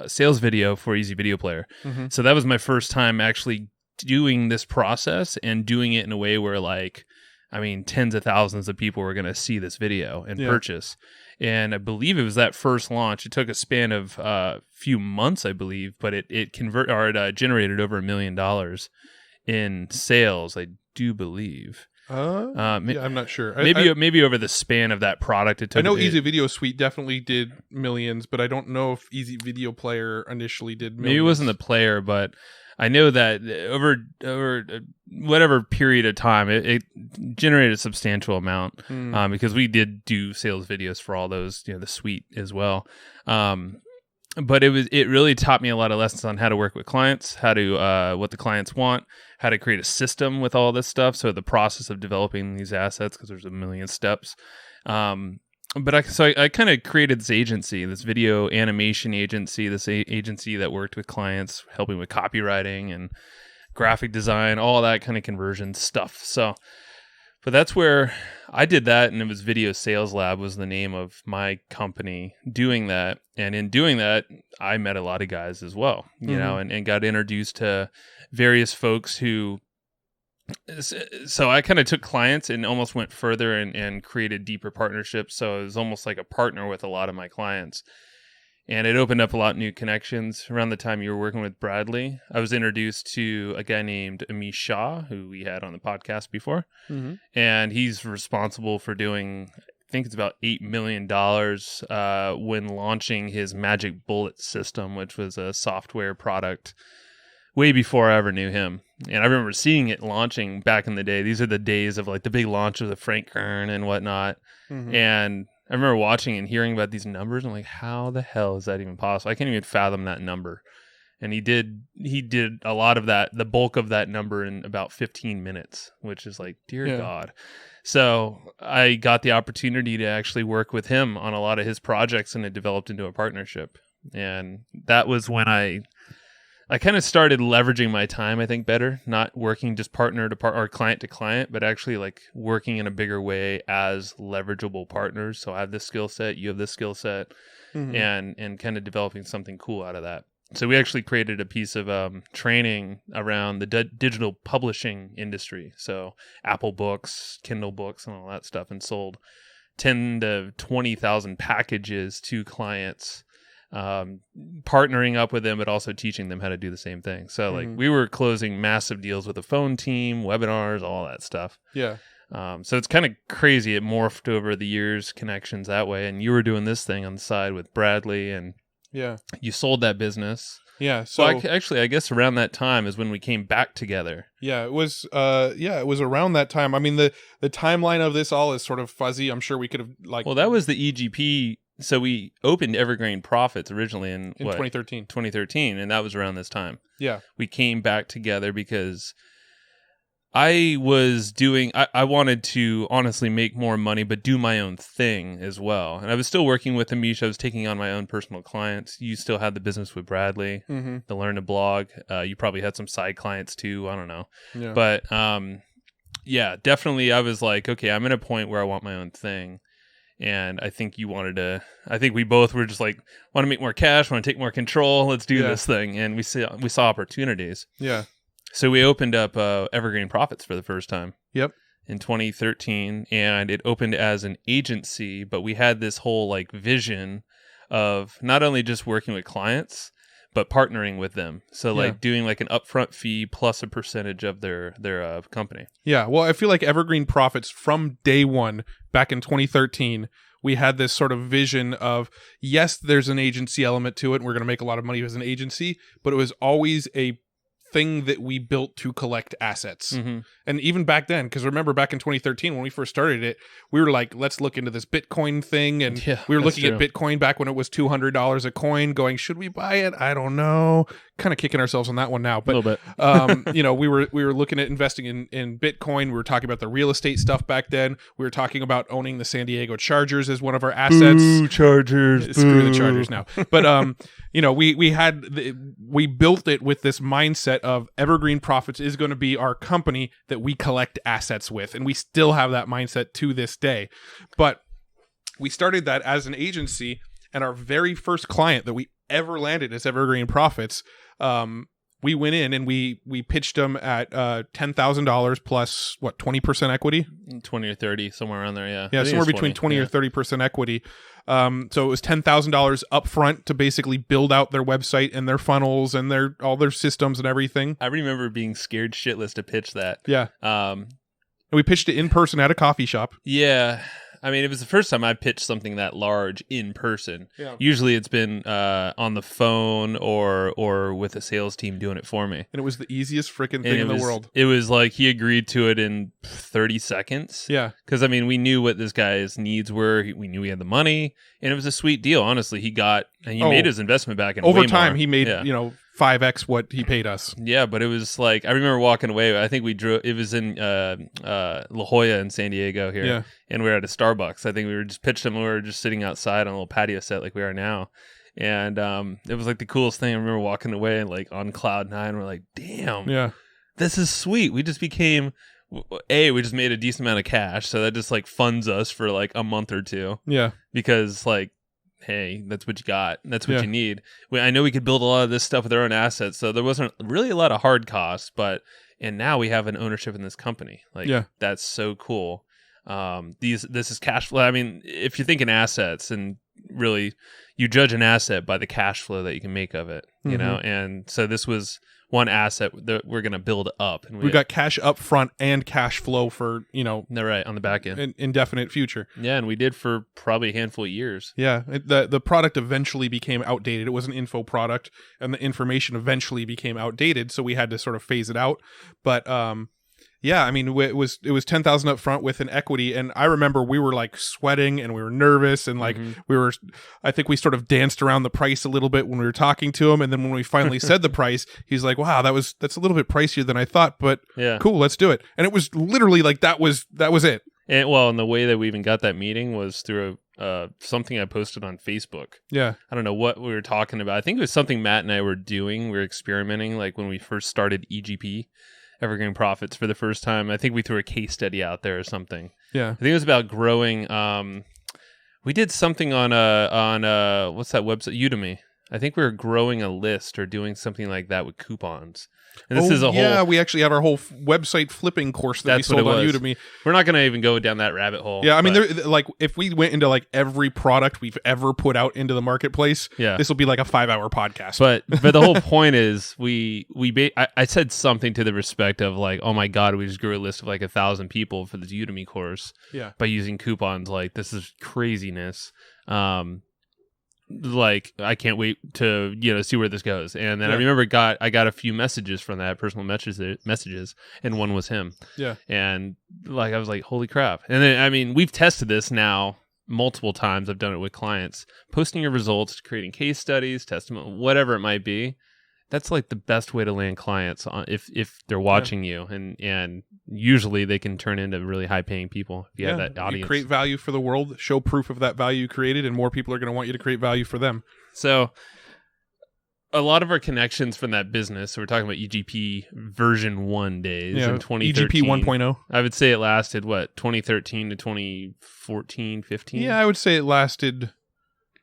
sales video for Easy Video Player. So that was my first time actually doing this process and doing it in a way where tens of thousands of people were going to see this video and purchase. And I believe it was that first launch. It took a span of a few months, I believe, but it generated over $1 million in sales, I do believe. I'm not sure. Maybe over the span of that product, it took. I know Easy Video Suite definitely did millions, but I don't know if Easy Video Player initially did millions. Maybe it wasn't the player, but I know that over whatever period of time, it generated a substantial amount because we did do sales videos for all those, the suite as well. But it really taught me a lot of lessons on how to work with clients, how to what the clients want, how to create a system with all this stuff. So the process of developing these assets, because there's a million steps. But I kind of created this agency, this video animation agency, this agency that worked with clients, helping with copywriting and graphic design, all that kind of conversion stuff. So, but that's where I did that, and it was Video Sales Lab was the name of my company doing that. And in doing that, I met a lot of guys as well, you know, and got introduced to various folks who. So I kind of took clients and almost went further and created deeper partnerships. So it was almost like a partner with a lot of my clients. And it opened up a lot of new connections. Around the time you were working with Bradley, I was introduced to a guy named Amish Shah, who we had on the podcast before. Mm-hmm. And he's responsible for doing, I think it's about $8 million when launching his Magic Bullet system, which was a software product way before I ever knew him. And I remember seeing it launching back in the day. These are the days of like the big launch of the Frank Kern and whatnot. Mm-hmm. And I remember watching and hearing about these numbers. I'm like, how the hell is that even possible? I can't even fathom that number. And he did a lot of that, the bulk of that number in about 15 minutes, which is like, dear God. So I got the opportunity to actually work with him on a lot of his projects, and it developed into a partnership. And that was when I kind of started leveraging my time, I think, better, not working just partner to partner or client to client, but actually like working in a bigger way as leverageable partners. So I have this skill set, you have this skill set, and kind of developing something cool out of that. So we actually created a piece of training around the digital publishing industry. So Apple Books, Kindle books, and all that stuff, and sold 10 to 20,000 packages to clients, partnering up with them, but also teaching them how to do the same thing. So like we were closing massive deals with a phone team, webinars, all that stuff. Yeah. So it's kind of crazy. It morphed over the years, connections that way. And you were doing this thing on the side with Bradley, and you sold that business. Yeah. So actually, I guess around that time is when we came back together. Yeah, it was. It was around that time. I mean, the timeline of this all is sort of fuzzy. I'm sure we could have Well, that was the EGP. So we opened Evergreen Profits originally in 2013. 2013, and that was around this time. Yeah. We came back together because I was doing, I wanted to honestly make more money, but do my own thing as well. And I was still working with Amish. I was taking on my own personal clients. You still had the business with Bradley, the Learn to Blog. You probably had some side clients too. I don't know. Yeah. But definitely I was like, okay, I'm at a point where I want my own thing. And I think we both were just like, want to make more cash, want to take more control. Let's do this thing. And we saw opportunities. Yeah. So we opened up Evergreen Profits for the first time. Yep. In 2013, and it opened as an agency, but we had this whole like vision of not only just working with clients, but partnering with them. So like doing like an upfront fee plus a percentage of their company. Yeah. Well, I feel like Evergreen Profits from day one back in 2013, we had this sort of vision of, yes, there's an agency element to it, and we're going to make a lot of money as an agency, but it was always a thing that we built to collect assets. And even back then, because remember back in 2013 when we first started it, we were like, let's look into this Bitcoin thing, and we were looking at Bitcoin back when it was $200 a coin, going, should we buy it? I don't know. Kind of kicking ourselves on that one now, but a little bit. We were looking at investing in Bitcoin. We were talking about the real estate stuff back then. We were talking about owning the San Diego Chargers as one of our assets. Boo, Chargers. Screw the Chargers now. But we built it with this mindset of Evergreen Profits is going to be our company that we collect assets with, and we still have that mindset to this day. But we started that as an agency, and our very first client that we ever landed as Evergreen Profits, we went in and we pitched them at $10,000 plus 20% equity, 20 or 30, somewhere around there. Yeah, somewhere between 20 or 30% equity. So it was $10,000 up front to basically build out their website and their funnels and all their systems and everything. I remember being scared shitless to pitch that. Yeah. And we pitched it in person at a coffee shop. Yeah. I mean, it was the first time I pitched something that large in person. Yeah. Usually it's been on the phone or with a sales team doing it for me. And it was the easiest freaking thing in the world. It was like he agreed to it in 30 seconds. Yeah. Because, I mean, we knew what this guy's needs were. We knew he had the money. And it was a sweet deal, honestly. He made his investment back in over time. He made, 5x what he paid us. Yeah, but it was like, I remember walking away. I think we drove, it was in La Jolla in San Diego here. Yeah. And we were at a Starbucks. I think we were just pitched him. We were just sitting outside on a little patio set like we are now. And it was like the coolest thing. I remember walking away and like on cloud nine. We're like, damn, this is sweet. We just became, we just made a decent amount of cash. So that just like funds us for like a month or two. Yeah. Because like, hey, that's what you got. That's what you need. I know we could build a lot of this stuff with our own assets, so there wasn't really a lot of hard costs, and now we have an ownership in this company. That's so cool. This is cash flow. I mean, if you're thinking assets and really, you judge an asset by the cash flow that you can make of it, you know? And so this was one asset that we're going to build up. And we got cash up front and cash flow for, right, on the back end. Indefinite future. Yeah, and we did for probably a handful of years. Yeah, the product eventually became outdated. It was an info product, and the information eventually became outdated, so we had to sort of phase it out. But yeah, I mean, it was 10,000 up front with an equity, and I remember we were like sweating and we were nervous, and like I think we sort of danced around the price a little bit when we were talking to him, and then when we finally said the price, he's like, "Wow, that's a little bit pricier than I thought, but cool, let's do it." And it was literally like that was it. And the way that we even got that meeting was through something I posted on Facebook. Yeah, I don't know what we were talking about. I think it was something Matt and I were doing. We were experimenting, like when we first started EGP. Evergreen Profits for the first time. I think we threw a case study out there or something. Yeah. I think it was about growing. We did something on what's that website? Udemy. I think we were growing a list or doing something like that with coupons. And this is a whole. We actually had our whole website flipping course that we sold on Udemy. We're not going to even go down that rabbit hole. Yeah, I mean, like if we went into like every product we've ever put out into the marketplace, this will be like a 5-hour podcast. But the whole point is I said something to the respect of like, oh my God, we just grew a list of like 1,000 people for this Udemy course by using coupons. Like, this is craziness. Like, I can't wait to see where this goes. And then I remember I got a few messages from that, personal messages, and one was him. Yeah. And like I was like, holy crap. And then I mean, we've tested this now multiple times. I've done it with clients, posting your results, creating case studies, testimony, whatever it might be. That's like the best way to land clients on if they're watching you, and usually they can turn into really high paying people if you have that audience. You create value for the world, show proof of that value you created, and more people are going to want you to create value for them. So a lot of our connections from that business, so we're talking about EGP version 1 days in 2013. EGP 1.0. I would say it lasted 2013 to 2014, 15? Yeah, I would say it lasted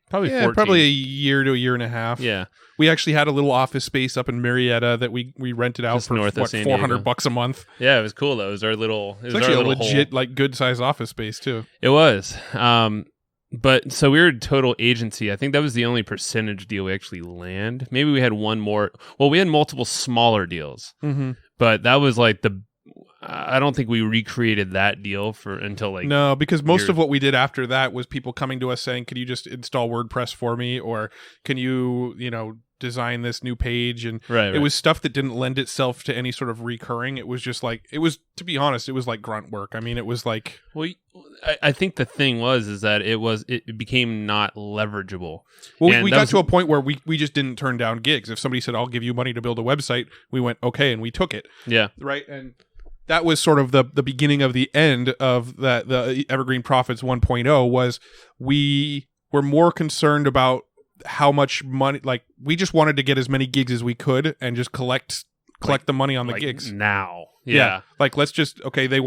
probably 14. Probably a year to a year and a half. Yeah. We actually had a little office space up in Marietta that we rented out for $400 a month. Yeah, it was cool though. It was our little. It's actually a legit, like, good size office space too. It was. But so we were a total agency. I think that was the only percentage deal we actually land. Maybe we had one more. Well, we had multiple smaller deals, but that was like I don't think we recreated that deal until like no, because most of what we did after that was people coming to us saying, "Could you just install WordPress for me?" or "Can you design this new page?" And it was stuff that didn't lend itself to any sort of recurring. It was just like to be honest, it was like grunt work. I mean, it was like I think the thing is that it became not leverageable. Well, we got to a point where we just didn't turn down gigs. If somebody said, "I'll give you money to build a website," we went, "Okay," and we took it. Yeah, right. And that was sort of the beginning of the end of that. The Evergreen Profits 1.0 was we were more concerned about how much money, like we just wanted to get as many gigs as we could and just collect the money on the gigs now. Yeah. Like, let's just, okay, they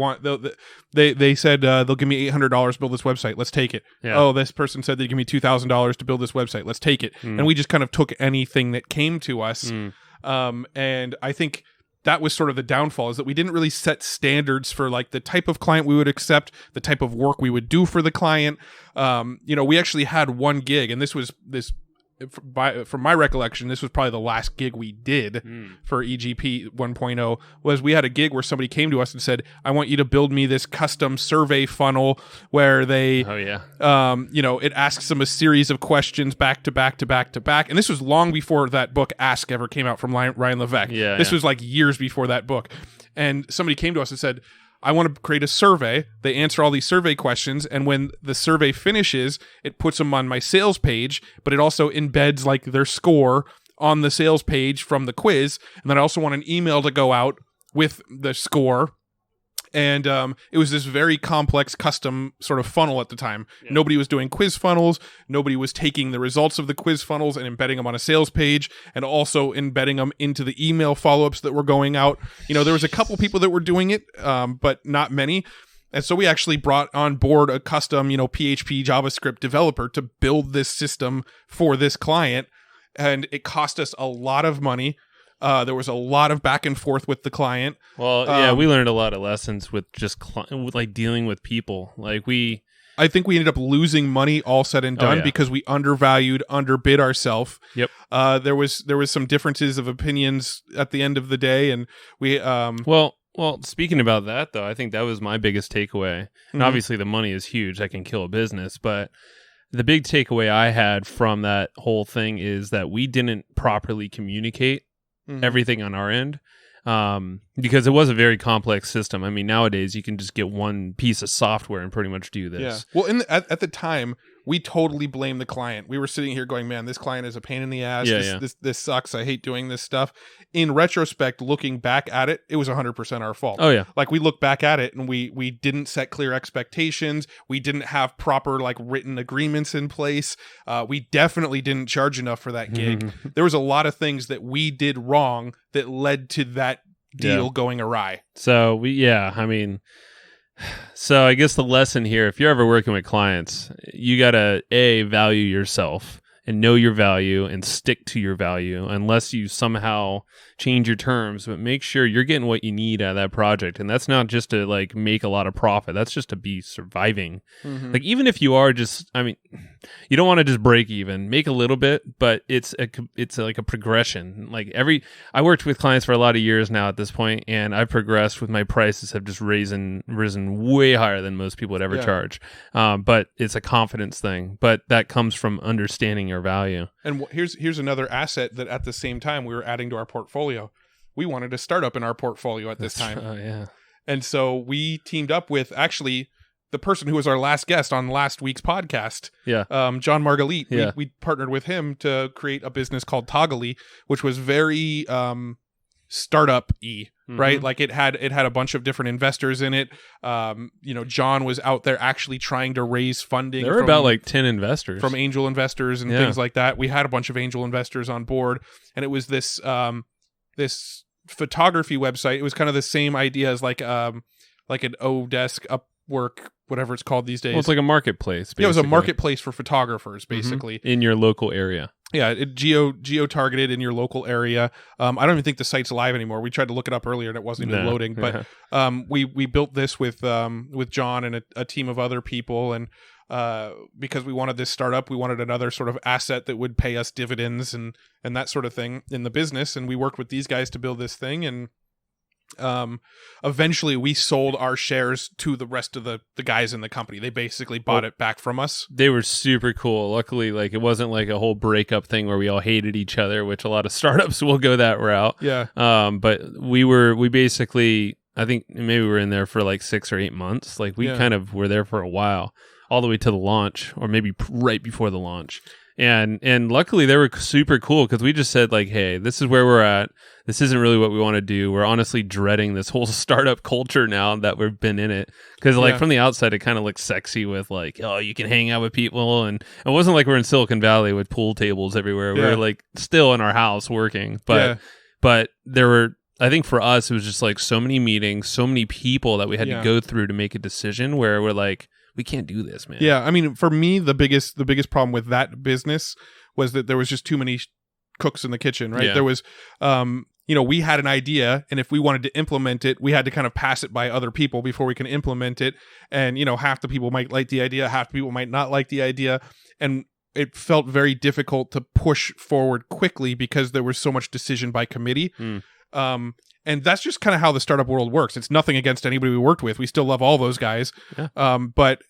said they'll give me $800 to build this website. Let's take it. Yeah. Oh, this person said they'd give me $2,000 to build this website. Let's take it. And we just kind of took anything that came to us. And I think that was sort of the downfall, is that we didn't really set standards for like the type of client we would accept, the type of work we would do for the client. We actually had one gig, and from my recollection, this was probably the last gig we did for EGP 1.0, was we had a gig where somebody came to us and said, "I want you to build me this custom survey funnel where they, it asks them a series of questions back to back to back to back." And this was long before that book Ask ever came out from Ryan Levesque. This was like years before that book. And somebody came to us and said, "I want to create a survey." They answer all these survey questions, and when the survey finishes, it puts them on my sales page, but it also embeds like their score on the sales page from the quiz. And then I also want an email to go out with the score. And it was this very complex custom sort of funnel at the time. Yeah. Nobody was doing quiz funnels. Nobody was taking the results of the quiz funnels and embedding them on a sales page, and also embedding them into the email follow-ups that were going out. There was a couple people that were doing it, but not many. And so we actually brought on board a custom, PHP JavaScript developer to build this system for this client. And it cost us a lot of money. There was a lot of back and forth with the client. Well, we learned a lot of lessons with just like dealing with people. Like we I think we ended up losing money all said and done because we underbid ourselves. Yep. There was some differences of opinions at the end of the day, and we Well, speaking about that though, I think that was my biggest takeaway. And obviously the money is huge. That can kill a business, but the big takeaway I had from that whole thing is that we didn't properly communicate everything on our end. Because it was a very complex system. I mean, nowadays you can just get one piece of software and pretty much do this. Yeah. Well, at the time, we totally blamed the client. We were sitting here going, "Man, this client is a pain in the ass. This sucks. I hate doing this stuff." In retrospect, looking back at it, it was 100% our fault. Oh yeah. Like we look back at it and we didn't set clear expectations. We didn't have proper like written agreements in place. We definitely didn't charge enough for that gig. There was a lot of things that we did wrong that led to that deal going awry. So so I guess the lesson here, if you're ever working with clients, you gotta value yourself and know your value and stick to your value unless you somehow change your terms, but make sure you're getting what you need out of that project. And that's not just to like make a lot of profit. That's just to be surviving. Like even if you are just, you don't want to just break even, make a little bit, but it's like a progression. Like I worked with clients for a lot of years now at this point, and I've progressed with my prices have just risen way higher than most people would ever charge. But it's a confidence thing, but that comes from understanding your value. And here's another asset that at the same time we were adding to our portfolio. We wanted a startup in our portfolio at this time. Oh yeah. And so we teamed up with actually the person who was our last guest on last week's podcast. Yeah. John Margalit. Yeah. We partnered with him to create a business called Toggly, which was very startup-y, right? Like it had a bunch of different investors in it. John was out there actually trying to raise funding. There were about like 10 investors. From angel investors and things like that. We had a bunch of angel investors on board, and it was this photography website. It was kind of the same idea as like an Odesk, Upwork, whatever it's called these days. Well, it's like a marketplace, basically. Yeah, it was a marketplace for photographers, basically. In your local area. Yeah, it geo-targeted in your local area. I don't even think the site's live anymore. We tried to look it up earlier and it wasn't even loading. But we built this with John and a team of other people, and because we wanted this startup, we wanted another sort of asset that would pay us dividends and that sort of thing in the business. And we worked with these guys to build this thing, and eventually we sold our shares to the rest of the guys in the company. They basically bought it back from us. They were super cool. Luckily, like it wasn't like a whole breakup thing where we all hated each other, which a lot of startups will go that route. Yeah. But we basically, I think maybe we were in there for like 6 or 8 months. Like we kind of were there for a while, all the way to the launch, or maybe right before the launch. And luckily they were super cool because we just said like, hey, this is where we're at. This isn't really what we want to do. We're honestly dreading this whole startup culture now that we've been in it. Because like from the outside, it kind of looks sexy with like, oh, you can hang out with people. And it wasn't like we're in Silicon Valley with pool tables everywhere. We were like still in our house working. But there were, I think for us, it was just like so many meetings, so many people that we had to go through to make a decision where we're like, we can't do this, man. Yeah, I mean, for me, the biggest problem with that business was that there was just too many cooks in the kitchen, right? Yeah. There was, we had an idea, and if we wanted to implement it, we had to kind of pass it by other people before we can implement it. And, half the people might like the idea, half the people might not like the idea. And it felt very difficult to push forward quickly because there was so much decision by committee. And that's just kind of how the startup world works. It's nothing against anybody we worked with. We still love all those guys. Yeah. But,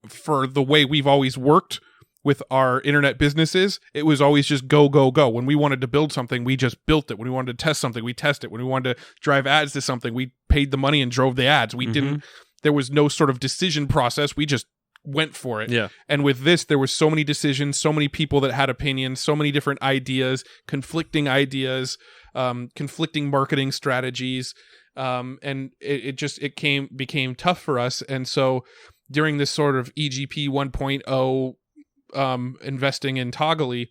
for the way we've always worked with our internet businesses, it was always just go, go, go. When we wanted to build something, we just built it. When we wanted to test something, we tested it. When we wanted to drive ads to something, we paid the money and drove the ads. We didn't, there was no sort of decision process. We just went for it. Yeah. And with this, there was so many decisions, so many people that had opinions, so many different ideas, conflicting marketing strategies. And it became tough for us. And so during this sort of EGP 1.0 investing in Toggly,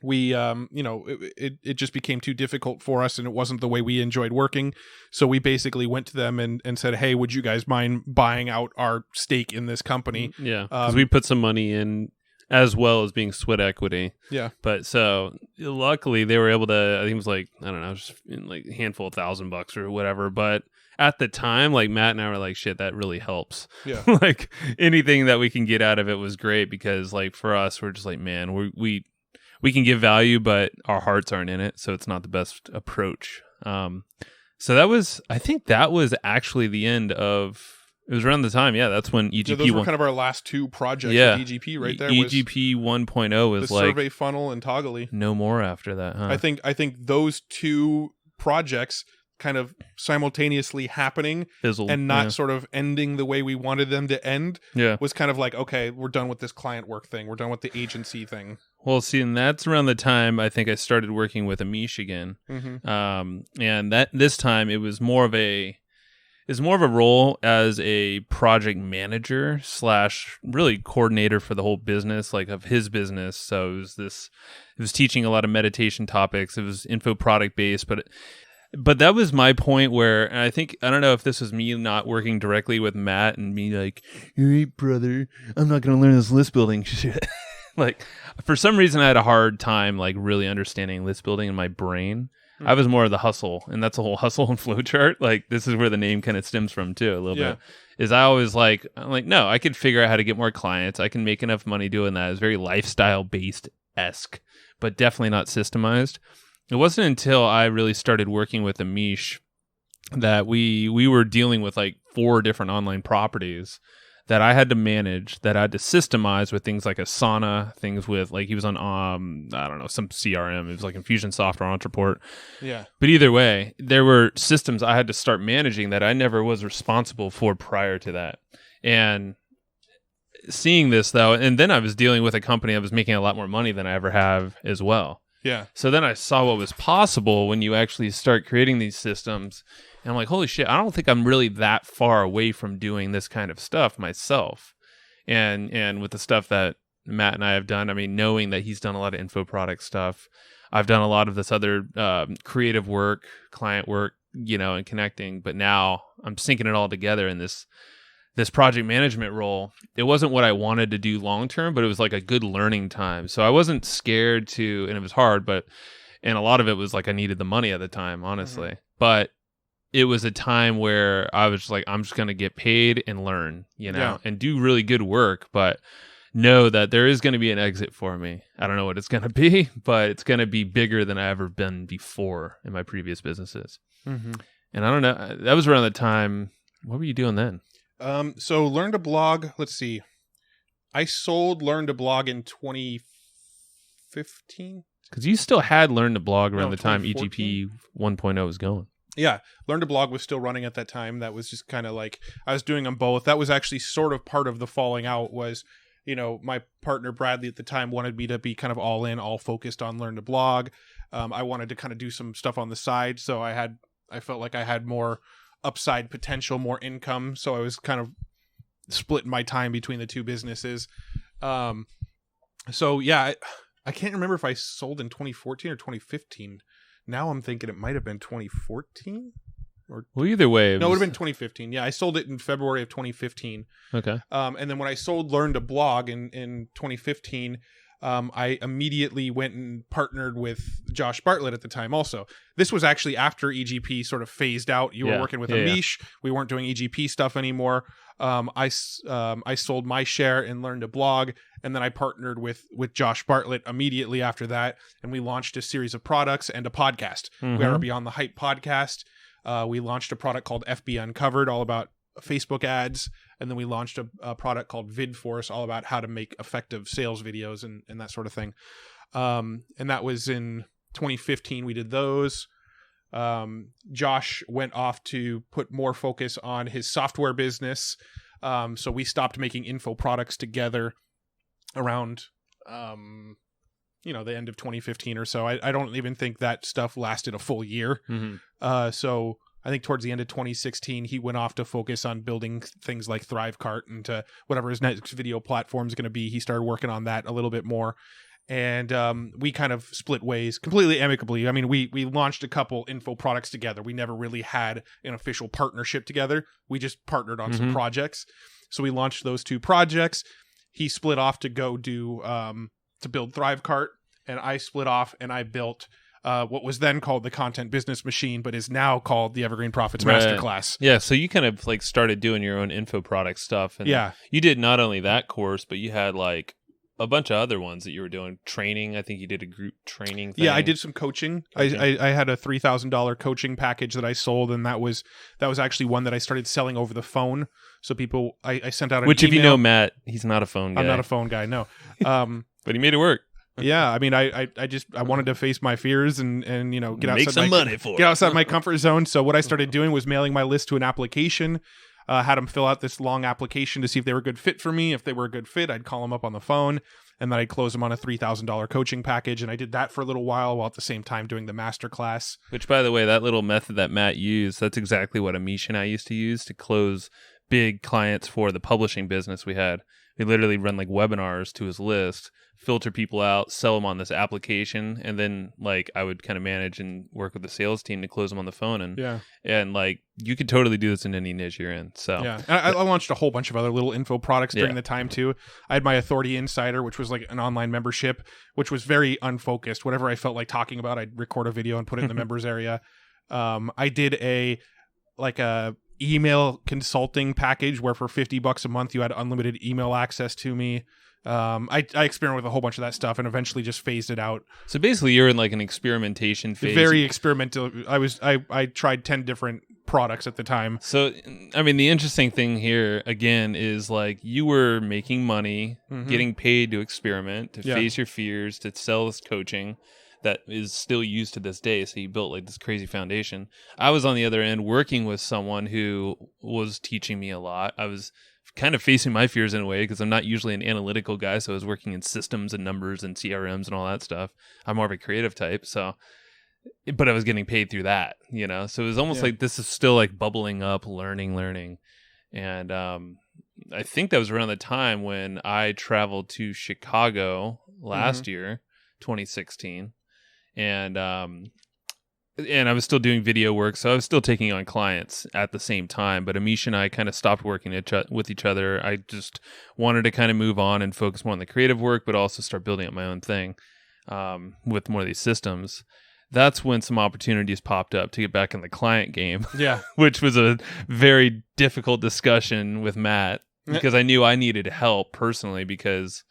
we it just became too difficult for us, and it wasn't the way we enjoyed working. So we basically went to them and said, hey, would you guys mind buying out our stake in this company? Yeah, because we put some money in as well as being sweat equity. Yeah. But so luckily they were able to, I think it was like, I don't know, just like a handful of $1,000 or whatever. But at the time, like Matt and I were like, shit, that really helps. Yeah. Like anything that we can get out of it was great, because like for us, we're just like, man, we can give value, but our hearts aren't in it. So it's not the best approach. So I think that was actually the end of, it was around the time, that's when EGP. Yeah, those were kind of our last two projects. Yeah, with EGP right there. EGP 1.0 was the like survey funnel and Toggly. No more after that, huh? I think those two projects kind of simultaneously happening Fizzled, and not sort of ending the way we wanted them to end. Yeah, was kind of like, okay, we're done with this client work thing. We're done with the agency thing. Well, see, and that's around the time I think I started working with Amish again. And that this time it was more of a role as a project manager / really coordinator for the whole business, like of his business. So it was teaching a lot of meditation topics. It was info product based, but that was my point where, and I don't know if this was me not working directly with Matt and me like, "All right, brother, I'm not going to learn this list building shit." Like, for some reason, I had a hard time like really understanding list building in my brain. I was more of the hustle, and that's a whole hustle and flow chart. Like, this is where the name kind of stems from too, a little bit. Is I always I'm like, no, I could figure out how to get more clients. I can make enough money doing that. It's very lifestyle based-esque, but definitely not systemized. It wasn't until I really started working with Amish that we were dealing with like 4 different online properties that I had to manage, that I had to systemize with things like Asana, things with like, he was on, I don't know, some CRM. It was like Infusionsoft or Entreport. Yeah. But either way, there were systems I had to start managing that I never was responsible for prior to that. And seeing this though, and then I was dealing with a company that was making a lot more money than I ever have as well. Yeah. So then I saw what was possible when you actually start creating these systems. And I'm like, holy shit, I don't think I'm really that far away from doing this kind of stuff myself. And with the stuff that Matt and I have done, I mean, knowing that he's done a lot of info product stuff, I've done a lot of this other creative work, client work, and connecting. But now I'm syncing it all together in this project management role. It wasn't what I wanted to do long term, but it was like a good learning time. So I wasn't scared to, and it was hard, and a lot of it was like I needed the money at the time, honestly. But it was a time where I was just like, I'm just going to get paid and learn, and do really good work, but know that there is going to be an exit for me. I don't know what it's going to be, but it's going to be bigger than I ever been before in my previous businesses. And I don't know, that was around the time. What were you doing then? So Learn to Blog, let's see. I sold Learn to Blog in 2015. Because you still had Learn to Blog around the time EGP 1.0 was going. Yeah, Learn to Blog was still running at that time. That was just kind of like, I was doing them both. That was actually sort of part of the falling out was, my partner Bradley at the time wanted me to be kind of all in, all focused on Learn to Blog. I wanted to kind of do some stuff on the side. So I felt like I had more upside potential, more income. So I was kind of splitting my time between the two businesses. So yeah, I can't remember if I sold in 2014 or 2015. Now I'm thinking it might have been 2014. Well, either way. It would have been 2015. Yeah, I sold it in February of 2015. Okay. And then when I sold Learn to Blog in 2015, I immediately went and partnered with Josh Bartlett at the time also. This was actually after EGP sort of phased out. You were working with Amish. We weren't doing EGP stuff anymore. I sold my share and Learn to Blog, and then I partnered with Josh Bartlett immediately after that, and we launched a series of products and a podcast. We are Beyond the Hype podcast. We launched a product called FB Uncovered, all about Facebook ads, and then we launched a product called VidForce, all about how to make effective sales videos and that sort of thing. And that was in 2015. We did those. Josh went off to put more focus on his software business. So we stopped making info products together around, the end of 2015 or so. I don't even think that stuff lasted a full year. So I think towards the end of 2016, he went off to focus on building things like Thrivecart and to whatever his next video platform is going to be. He started working on that a little bit more. And we kind of split ways completely amicably. I mean, we launched a couple info products together. We never really had an official partnership together. We just partnered on some projects. So we launched those two projects. he split off to go do to build Thrivecart, and I split off and I built what was then called the Content Business Machine, but is now called the Evergreen Profits Masterclass. Yeah, so you kind of like started doing your own info product stuff. And you did not only that course, but you had like a bunch of other ones that you were doing. Training, I think you did a group training thing. Yeah, I did some coaching. I had a $3,000 coaching package that I sold, and that was actually one that I started selling over the phone. So people, I sent out an Which, email. if you know Matt, he's not a phone guy. I'm not a phone guy, no. But he made it work. Yeah, I mean, I wanted to face my fears and get outside my comfort zone. So what I started doing was mailing my list to an application. Had them fill out this long application to see if they were a good fit for me. If they were a good fit, I'd call them up on the phone, and then I'd close them on a $3,000 coaching package. And I did that for a little while at the same time doing the masterclass. Which, by the way, that little method that Matt used, that's exactly what Amish and I used to use to close big clients for the publishing business we had. We literally run like webinars to his list, filter people out, sell them on this application, and then like I would kind of manage and work with the sales team to close them on the phone. And like you could totally do this in any niche you're in. So yeah, and I launched a whole bunch of other little info products during the time too. I had my Authority Insider, which was like an online membership, which was very unfocused. Whatever I felt like talking about, I'd record a video and put it in the members area. I did a email consulting package where for $50 a month you had unlimited email access to me. I experimented with a whole bunch of that stuff and eventually just phased it out. So basically you're in like an experimentation phase. Very experimental. I tried 10 different products at the time. So I mean the interesting thing here again is like you were making money, getting paid to experiment, to face your fears, to sell this coaching that is still used to this day. So you built like this crazy foundation. I was on the other end working with someone who was teaching me a lot. I was kind of facing my fears in a way because I'm not usually an analytical guy. So I was working in systems and numbers and CRMs and all that stuff. I'm more of a creative type. But I was getting paid through that, So it was almost like this is still like bubbling up, learning. And I think that was around the time when I traveled to Chicago last year, 2016. And I was still doing video work, so I was still taking on clients at the same time. But Amish and I kind of stopped working with each other. I just wanted to kind of move on and focus more on the creative work, but also start building up my own thing with more of these systems. That's when some opportunities popped up to get back in the client game. Yeah, which was a very difficult discussion with Matt because I knew I needed help personally because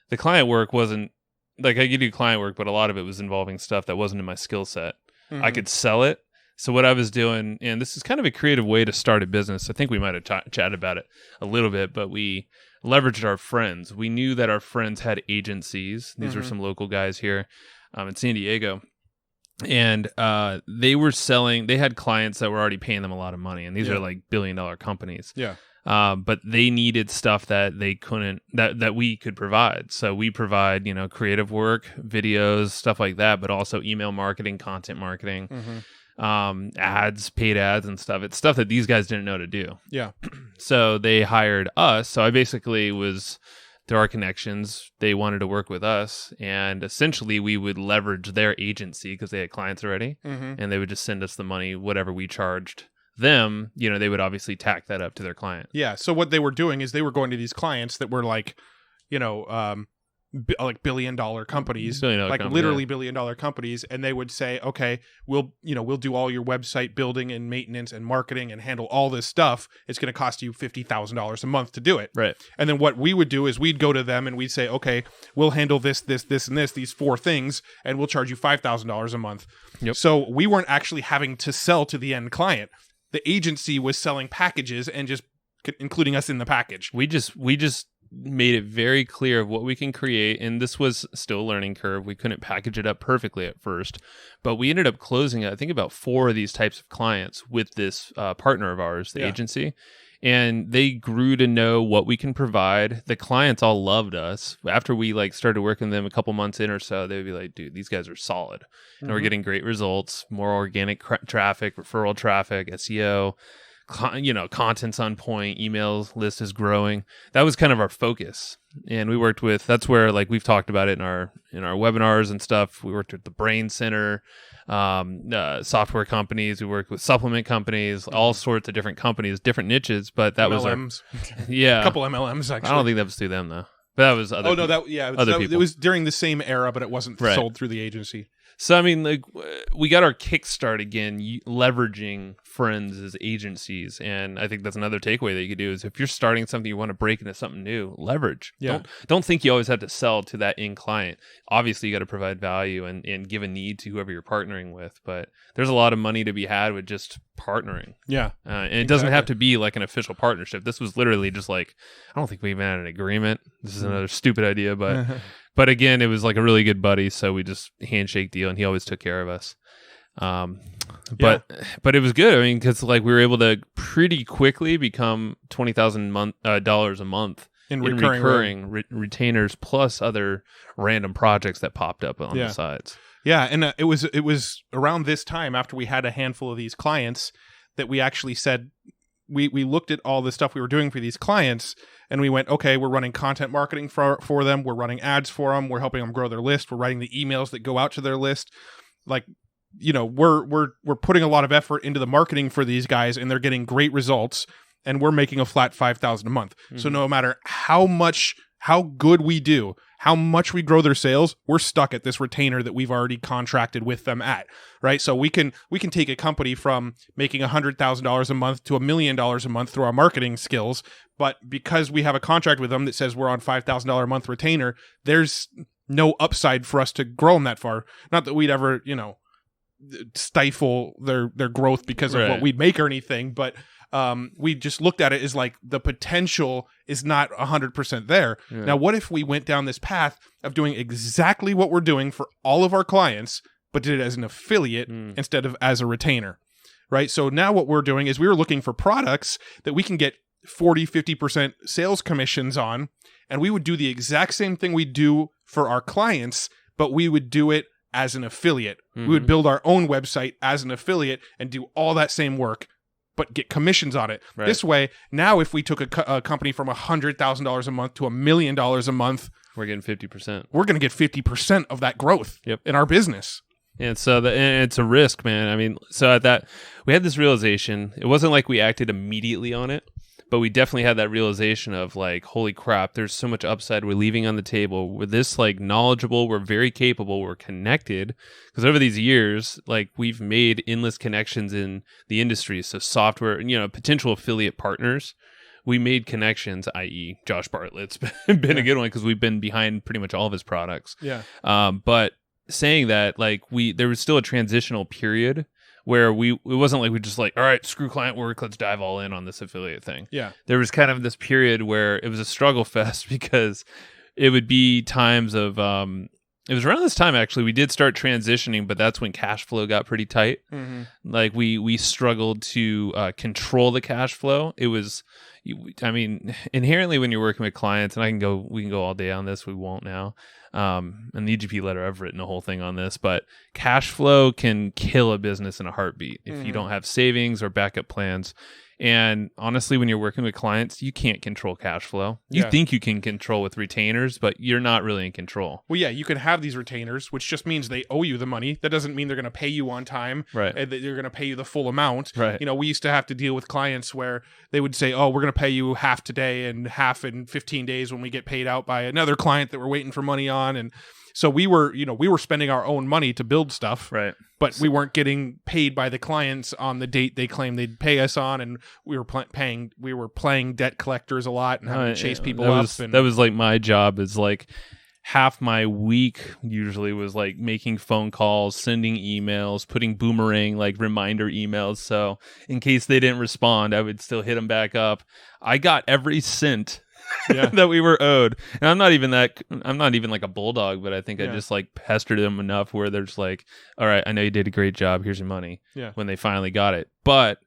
the client work wasn't. Like I could do client work, but a lot of it was involving stuff that wasn't in my skill set. I could sell it. So what I was doing, and this is kind of a creative way to start a business. I think we might have chatted about it a little bit, but we leveraged our friends. We knew that our friends had agencies. These were some local guys here in San Diego. And they were selling, they had clients that were already paying them a lot of money. And these are like billion-dollar companies. Yeah. But they needed stuff that they couldn't, that we could provide. So we provide, creative work, videos, stuff like that, but also email marketing, content marketing, ads, paid ads and stuff. It's stuff that these guys didn't know how to do. Yeah. So they hired us. So I basically was, through our connections, they wanted to work with us. And essentially we would leverage their agency because they had clients already. And they would just send us the money, whatever we charged them, they would obviously tack that up to their client. Yeah. So what they were doing is they were going to these clients that were like, like billion-dollar companies, literally billion-dollar companies, and they would say, okay, we'll do all your website building and maintenance and marketing and handle all this stuff. It's going to cost you $50,000 a month to do it. Right. And then what we would do is we'd go to them and we'd say, okay, we'll handle this, and this, these 4 things, and we'll charge you $5,000 a month. Yep. So we weren't actually having to sell to the end client. The agency was selling packages and just including us in the package. We just made it very clear of what we can create, and this was still a learning curve. We couldn't package it up perfectly at first, but we ended up closing, I think, about 4 of these types of clients with this partner of ours, the agency, and they grew to know what we can provide. The clients all loved us. After we started working with them a couple months in or so, they would be like, dude, these guys are solid. And we're getting great results, more organic traffic, referral traffic, SEO, content's on point, emails list is growing. That was kind of our focus. And we worked with, that's where we've talked about it in our webinars and stuff. We worked with the Brain Center, software companies. We worked with supplement companies, all sorts of different companies, different niches, but that MLMs. was a couple MLMs actually. I don't think that was through them though. But that was other. Oh no, it was during the same era, but it wasn't sold through the agency. So I mean, like, we got our kickstart again, leveraging friends as agencies, and I think that's another takeaway that you could do is if you're starting something, you want to break into something new, leverage. Yeah. Don't think you always have to sell to that end client. Obviously, you got to provide value and give a need to whoever you're partnering with, but there's a lot of money to be had with just partnering. Yeah, and it doesn't have to be like an official partnership. This was literally just like, I don't think we even had an agreement. This is another stupid idea, but. But again, it was like a really good buddy, so we just handshake deal, and he always took care of us. But it was good. I mean, because like we were able to pretty quickly become $20,000 a month in recurring retainers, plus other random projects that popped up on the sides. Yeah, and it was around this time after we had a handful of these clients that we actually said we looked at all the stuff we were doing for these clients. And we went, okay, we're running content marketing for them. We're running ads for them. We're helping them grow their list. We're writing the emails that go out to their list. Like, you know, we're putting a lot of effort into the marketing for these guys, and they're getting great results. And we're making a flat $5,000 a month. Mm-hmm. So no matter how good we do, how much we grow their sales, we're stuck at this retainer that we've already contracted with them at, right? So we can take a company from making $100,000 a month to $1 million a month through our marketing skills, but because we have a contract with them that says we're on $5,000 a month retainer, there's no upside for us to grow them that far. Not that we'd ever, you know, stifle their growth because of what we'd make or anything, but we just looked at it as like the potential is not 100% there. Yeah. Now, what if we went down this path of doing exactly what we're doing for all of our clients, but did it as an affiliate instead of as a retainer, right? So now what we're doing is we were looking for products that we can get 40, 50% sales commissions on, and we would do the exact same thing we do for our clients, but we would do it as an affiliate. Mm-hmm. We would build our own website as an affiliate and do all that same work, but get commissions on it. Right. This way, now if we took a company from $100,000 a month to $1 million a month, we're getting 50%. We're going to get 50% of that growth in our business. And so and it's a risk, man. I mean, so at that, we had this realization. It wasn't like we acted immediately on it, but we definitely had that realization of like, holy crap, there's so much upside we're leaving on the table. We're this like knowledgeable, we're very capable, we're connected. Because over these years, like we've made endless connections in the industry. So software, you know, potential affiliate partners. We made connections, i.e. Josh Bartlett's been a good one because we've been behind pretty much all of his products. Yeah. But saying that, like there was still a transitional period where it wasn't like we just like, all right, screw client work, let's dive all in on this affiliate thing. Yeah. There was kind of this period where it was a struggle fest because it would be times of, it was around this time actually, we did start transitioning, but that's when cash flow got pretty tight. Mm-hmm. Like we struggled to control the cash flow. It was, I mean, inherently when you're working with clients, and we can go all day on this, we won't now. And the EGP letter, I've written a whole thing on this, but cash flow can kill a business in a heartbeat if you don't have savings or backup plans. And honestly, when you're working with clients, you can't control cash flow. You think you can control with retainers, but you're not really in control. Well, yeah, you can have these retainers, which just means they owe you the money. That doesn't mean they're going to pay you on time, right? And that they're going to pay you the full amount. Right. You know, we used to have to deal with clients where they would say, "Oh, we're going to pay you half today and half in 15 days when we get paid out by another client that we're waiting for money on." And so we were spending our own money to build stuff, right? But we weren't getting paid by the clients on the date they claimed they'd pay us on, and we were playing debt collectors a lot and having to chase people up. That was like my job. Is like half my week usually was like making phone calls, sending emails, putting boomerang like reminder emails. So in case they didn't respond, I would still hit them back up. I got every cent that we were owed. And I'm not even like a bulldog, but I think I just like pestered them enough where they're just like, all right, I know you did a great job. Here's your money. Yeah. When they finally got it. But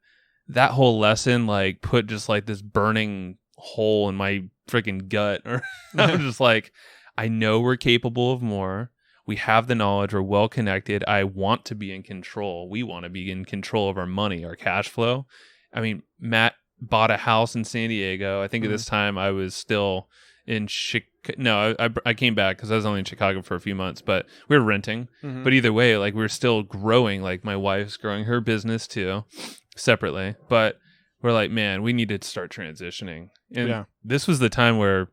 that whole lesson like put just like this burning hole in my freaking gut. Or I was just like, I know we're capable of more. We have the knowledge. We're well connected. I want to be in control. We want to be in control of our money, our cash flow. I mean, Matt bought a house in San Diego. I think at this time I was still in Chicago. No, I came back because I was only in Chicago for a few months, but we were renting. Mm-hmm. But either way, like we were still growing. Like my wife's growing her business too, separately. But we're like, man, we need to start transitioning. And this was the time where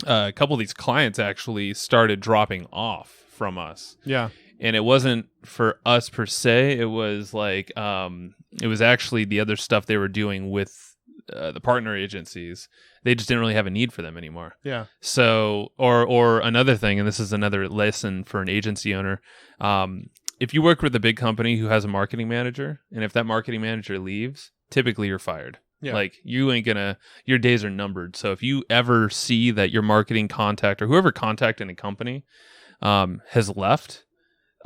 a couple of these clients actually started dropping off from us. Yeah. And it wasn't for us per se. It was like it was actually the other stuff they were doing with the partner agencies. They just didn't really have a need for them anymore. Yeah. So, or another thing, and this is another lesson for an agency owner. If you work with a big company who has a marketing manager, and if that marketing manager leaves, typically you're fired. Yeah. Like you ain't gonna, your days are numbered. So if you ever see that your marketing contact or whoever contacted a company has left,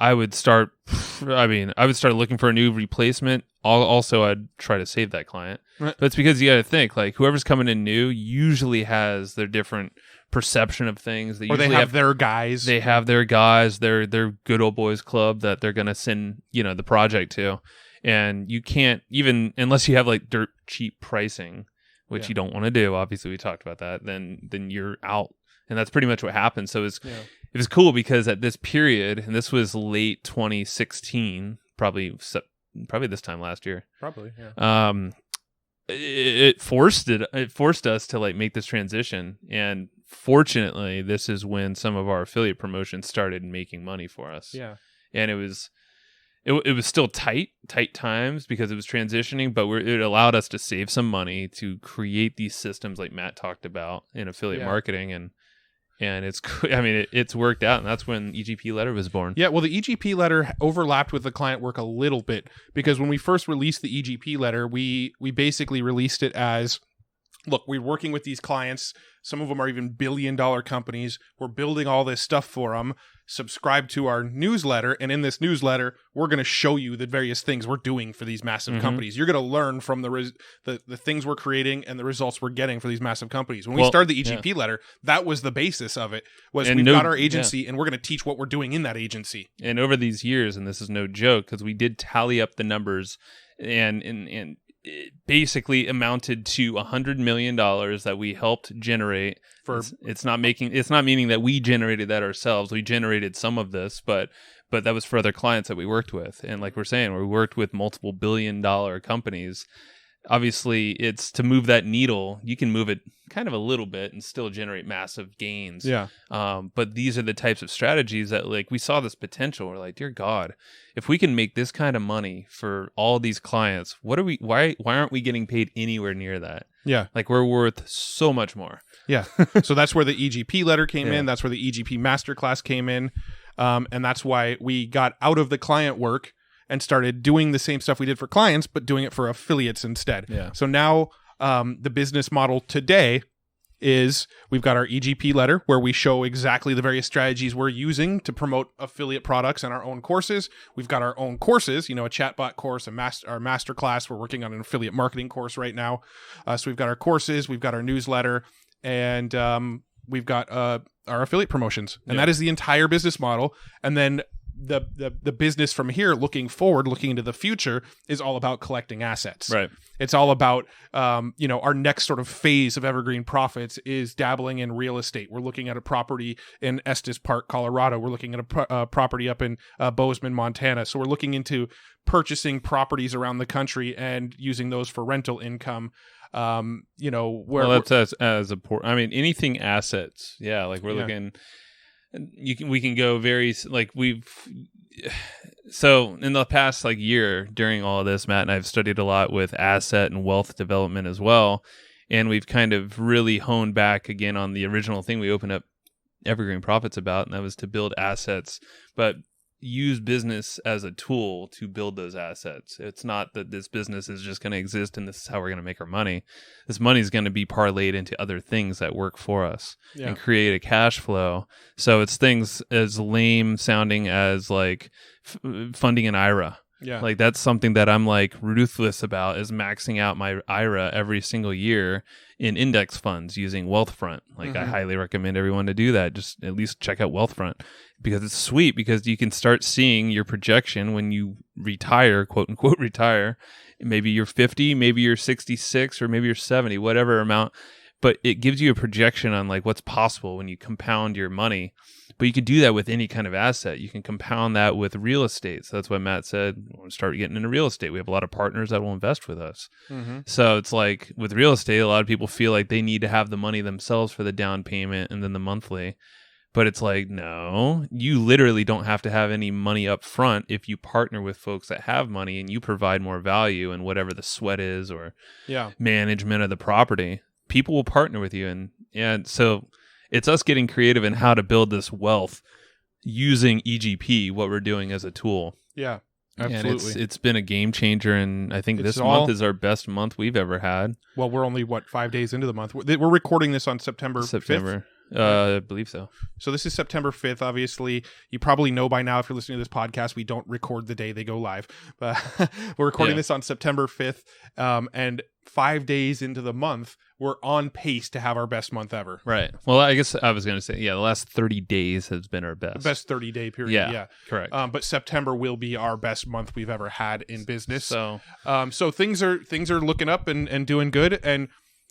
I would start looking for a new replacement. Also, I'd try to save that client. Right. But it's because you got to think, like, whoever's coming in new usually has their different perception of things. Or they have their guys. They have their guys, their good old boys club that they're going to send, the project to. And you can't, even unless you have like dirt cheap pricing, which you don't want to do. Obviously, we talked about that. Then you're out. And that's pretty much what happened. So it was cool because at this period, and this was late 2016, probably this time last year. Probably, yeah. It forced us to like make this transition, and fortunately, this is when some of our affiliate promotions started making money for us. Yeah, and it was still tight times because it was transitioning, but it allowed us to save some money to create these systems like Matt talked about in affiliate marketing, and it's worked out, and that's when EGP Letter was born. Yeah, well, the EGP Letter overlapped with the client work a little bit because when we first released the EGP Letter, we basically released it as, look, we're working with these clients. Some of them are even billion-dollar companies. We're building all this stuff for them. Subscribe to our newsletter, and in this newsletter, we're going to show you the various things we're doing for these massive companies. You're going to learn from the things we're creating and the results we're getting for these massive companies. When we started the EGP Letter, that was the basis of it, was we've got our agency, and we're going to teach what we're doing in that agency. And over these years, and this is no joke, because we did tally up the numbers, and it basically amounted to $100 million that we helped generate. It's not meaning that we generated that ourselves. We generated some of this, but that was for other clients that we worked with. And like we're saying, we worked with multiple billion-dollar companies. Obviously, it's to move that needle. You can move it kind of a little bit and still generate massive gains. Yeah. But these are the types of strategies that, like, we saw this potential. We're like, dear God, if we can make this kind of money for all these clients, why aren't we getting paid anywhere near that? Yeah. Like, we're worth so much more. Yeah. So that's where the EGP Letter came in. That's where the EGP Masterclass came in. And that's why we got out of the client work and started doing the same stuff we did for clients, but doing it for affiliates instead. Yeah. So now the business model today is we've got our EGP Letter where we show exactly the various strategies we're using to promote affiliate products and our own courses. We've got our own courses, a chatbot course, our master class. We're working on an affiliate marketing course right now. So we've got our courses, we've got our newsletter, and we've got our affiliate promotions. And that is the entire business model. And then the business from here, looking forward, looking into the future, is all about collecting assets. Right. It's all about, our next sort of phase of Evergreen Profits is dabbling in real estate. We're looking at a property in Estes Park, Colorado. We're looking at a property up in Bozeman, Montana. So we're looking into purchasing properties around the country and using those for rental income. That's as important. I mean, anything assets. Yeah. Like we're looking. We can go so in the past year during all of this, Matt and I have studied a lot with asset and wealth development as well, and we've kind of really honed back again on the original thing we opened up Evergreen Profits about, and that was to build assets, but use business as a tool to build those assets. It's not that this business is just going to exist and this is how we're going to make our money. This money is going to be parlayed into other things that work for us and create a cash flow. So it's things as lame sounding as funding an IRA. Yeah. Like that's something that I'm ruthless about, is maxing out my IRA every single year in index funds using Wealthfront. I highly recommend everyone to do that. Just at least check out Wealthfront because it's sweet, because you can start seeing your projection when you retire, quote unquote retire. Maybe you're 50, maybe you're 66, or maybe you're 70, whatever amount. But it gives you a projection on what's possible when you compound your money. But you could do that with any kind of asset. You can compound that with real estate. So that's why Matt said, I want to start getting into real estate. We have a lot of partners that will invest with us. Mm-hmm. So it's like with real estate, a lot of people feel like they need to have the money themselves for the down payment and then the monthly. But it's like, no, you literally don't have to have any money up front if you partner with folks that have money and you provide more value in whatever the sweat is or management of the property. People will partner with you. And so it's us getting creative in how to build this wealth using EGP, what we're doing as a tool. Yeah, absolutely. And it's been a game changer. And I think this month is our best month we've ever had. Well, we're only, 5 days into the month? We're recording this on September 5th. I believe so. So this is September 5th. Obviously, you probably know by now if you're listening to this podcast, we don't record the day they go live. But we're recording this on September 5th. And 5 days into the month, we're on pace to have our best month ever. Right. Well, I guess I was going to say, the last 30 days has been our best. The best 30-day period. Yeah. Correct. But September will be our best month we've ever had in business. So things are looking up and doing good. And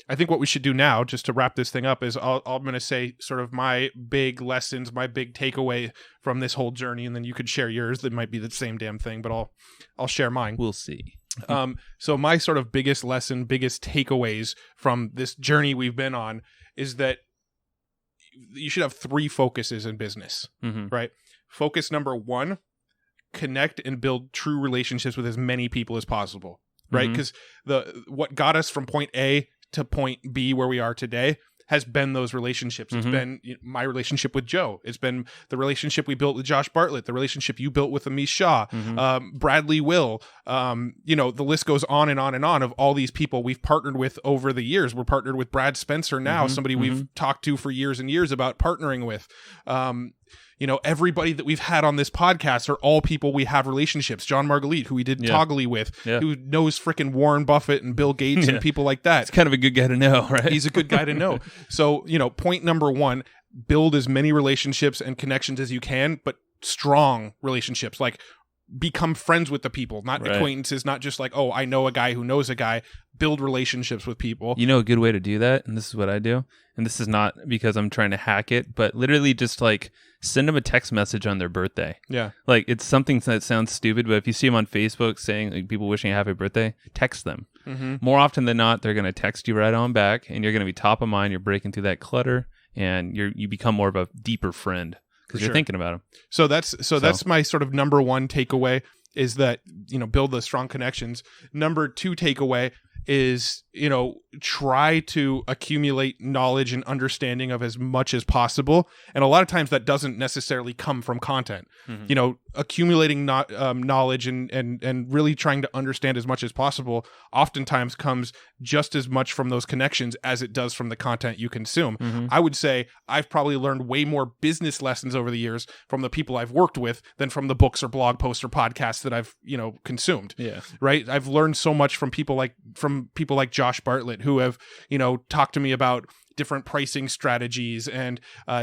I think what we should do now, just to wrap this thing up, is I'm going to say sort of my big lessons, my big takeaway from this whole journey, and then you could share yours. That might be the same damn thing, but I'll share mine. We'll see. So my sort of biggest lesson, biggest takeaways from this journey we've been on is that you should have 3 focuses in business, right? Focus number 1, connect and build true relationships with as many people as possible, right? Because what got us from point A to point B where we are today has been those relationships. It's been my relationship with Joe. It's been the relationship we built with Josh Bartlett, the relationship you built with Amish Shaw, Bradley Will. The list goes on and on and on of all these people we've partnered with over the years. We're partnered with Brad Spencer now, somebody we've talked to for years and years about partnering with. Everybody that we've had on this podcast are all people we have relationships. John Margulies, who we did Toggly with, who knows frickin' Warren Buffett and Bill Gates and people like that. It's kind of a good guy to know, right? He's a good guy to know. So, point number 1, build as many relationships and connections as you can, but strong relationships. Like, become friends with the people, not acquaintances, not just like, oh, I know a guy who knows a guy. Build relationships with people. A good way to do that, and this is what I do, and this is not because I'm trying to hack it, but literally just like send them a text message on their birthday. Yeah. Like, it's something that sounds stupid, but if you see them on Facebook saying, like, people wishing a happy birthday, text them. More often than not, they're going to text you right on back, and you're going to be top of mind. You're breaking through that clutter, and you become more of a deeper friend because you're thinking about them. So that's my sort of number 1 takeaway, is that, build those strong connections. Number 2 takeaway is, try to accumulate knowledge and understanding of as much as possible. And a lot of times that doesn't necessarily come from content. Accumulating knowledge and really trying to understand as much as possible oftentimes comes just as much from those connections as it does from the content you consume. I would say I've probably learned way more business lessons over the years from the people I've worked with than from the books or blog posts or podcasts that I've, consumed. Yeah. Right. I've learned so much from people like Josh Bartlett, who have, talked to me about different pricing strategies and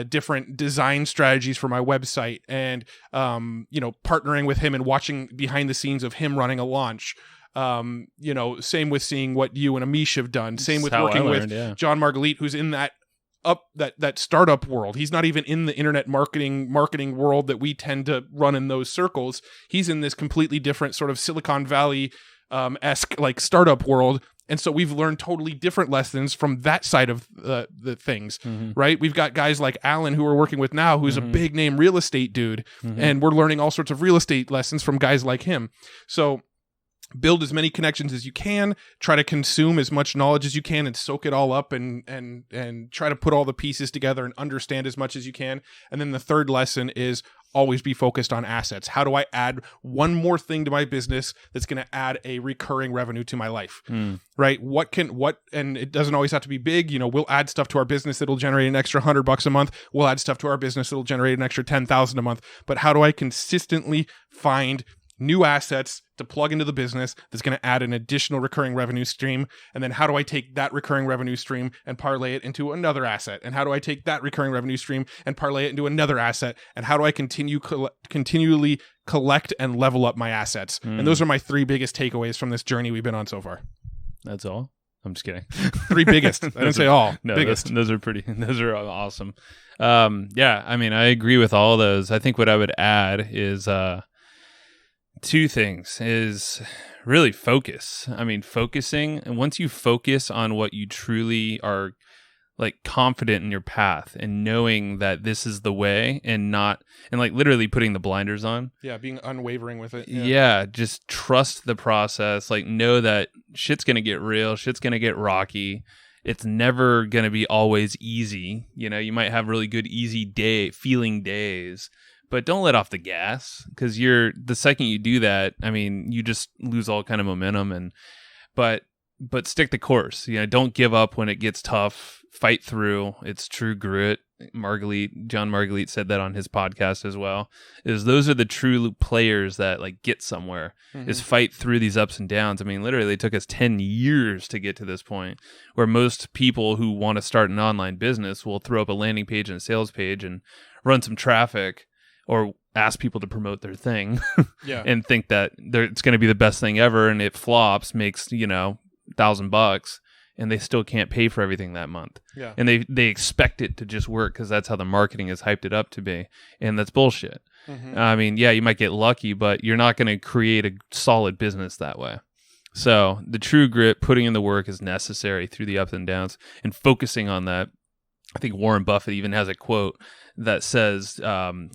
different design strategies for my website, and partnering with him and watching behind the scenes of him running a launch. Same with seeing what you and Amish have done. Same with working with John Margulies, who's in that startup world. He's not even in the internet marketing world that we tend to run in those circles. He's in this completely different sort of Silicon Valley esque like startup world. And so we've learned totally different lessons from that side of the things, right? We've got guys like Alan, who we're working with now, who's a big name real estate dude. And we're learning all sorts of real estate lessons from guys like him. So build as many connections as you can, try to consume as much knowledge as you can and soak it all up and try to put all the pieces together and understand as much as you can. And then the third lesson is always be focused on assets. How do I add one more thing to my business that's going to add a recurring revenue to my life? Right? And it doesn't always have to be big. We'll add stuff to our business that'll generate an extra $100 a month. We'll add stuff to our business that'll generate an extra $10,000 a month. But how do I consistently find new assets to plug into the business that's going to add an additional recurring revenue stream? And then how do I take that recurring revenue stream and parlay it into another asset? And how do I take that recurring revenue stream and parlay it into another asset? And how do I continually collect and level up my assets? And those are my 3 biggest takeaways from this journey we've been on so far. That's all? I'm just kidding. 3 biggest. I didn't say all. No, biggest. those are pretty. Those are awesome. Yeah, I mean, I agree with all those. I think what I would add is 2 things. Is really focus. I mean, focusing. And once you focus on what you truly are, like, confident in your path and knowing that this is the way, and like literally putting the blinders on. Yeah, being unwavering with it. Yeah, just trust the process. Like, know that shit's going to get real. Shit's going to get rocky. It's never going to be always easy. You know, you might have really good, easy feeling days, but don't let off the gas, because the second you do that, I mean, you just lose all kind of momentum. But stick the course. You know, don't give up when it gets tough. Fight through. It's true grit. John Marguerite said that on his podcast as well. Those are the true players that, like, get somewhere. Is fight through these ups and downs. I mean, literally, it took us 10 years to get to this point, where most people who want to start an online business will throw up a landing page and a sales page and run some traffic, or ask people to promote their thing, and think that it's going to be the best thing ever, and it flops, makes, $1,000, and they still can't pay for everything that month. Yeah. And they expect it to just work because that's how the marketing has hyped it up to be. And that's bullshit. I mean, yeah, you might get lucky, but you're not going to create a solid business that way. So the true grit, putting in the work, is necessary through the ups and downs, and focusing on that. I think Warren Buffett even has a quote that says, the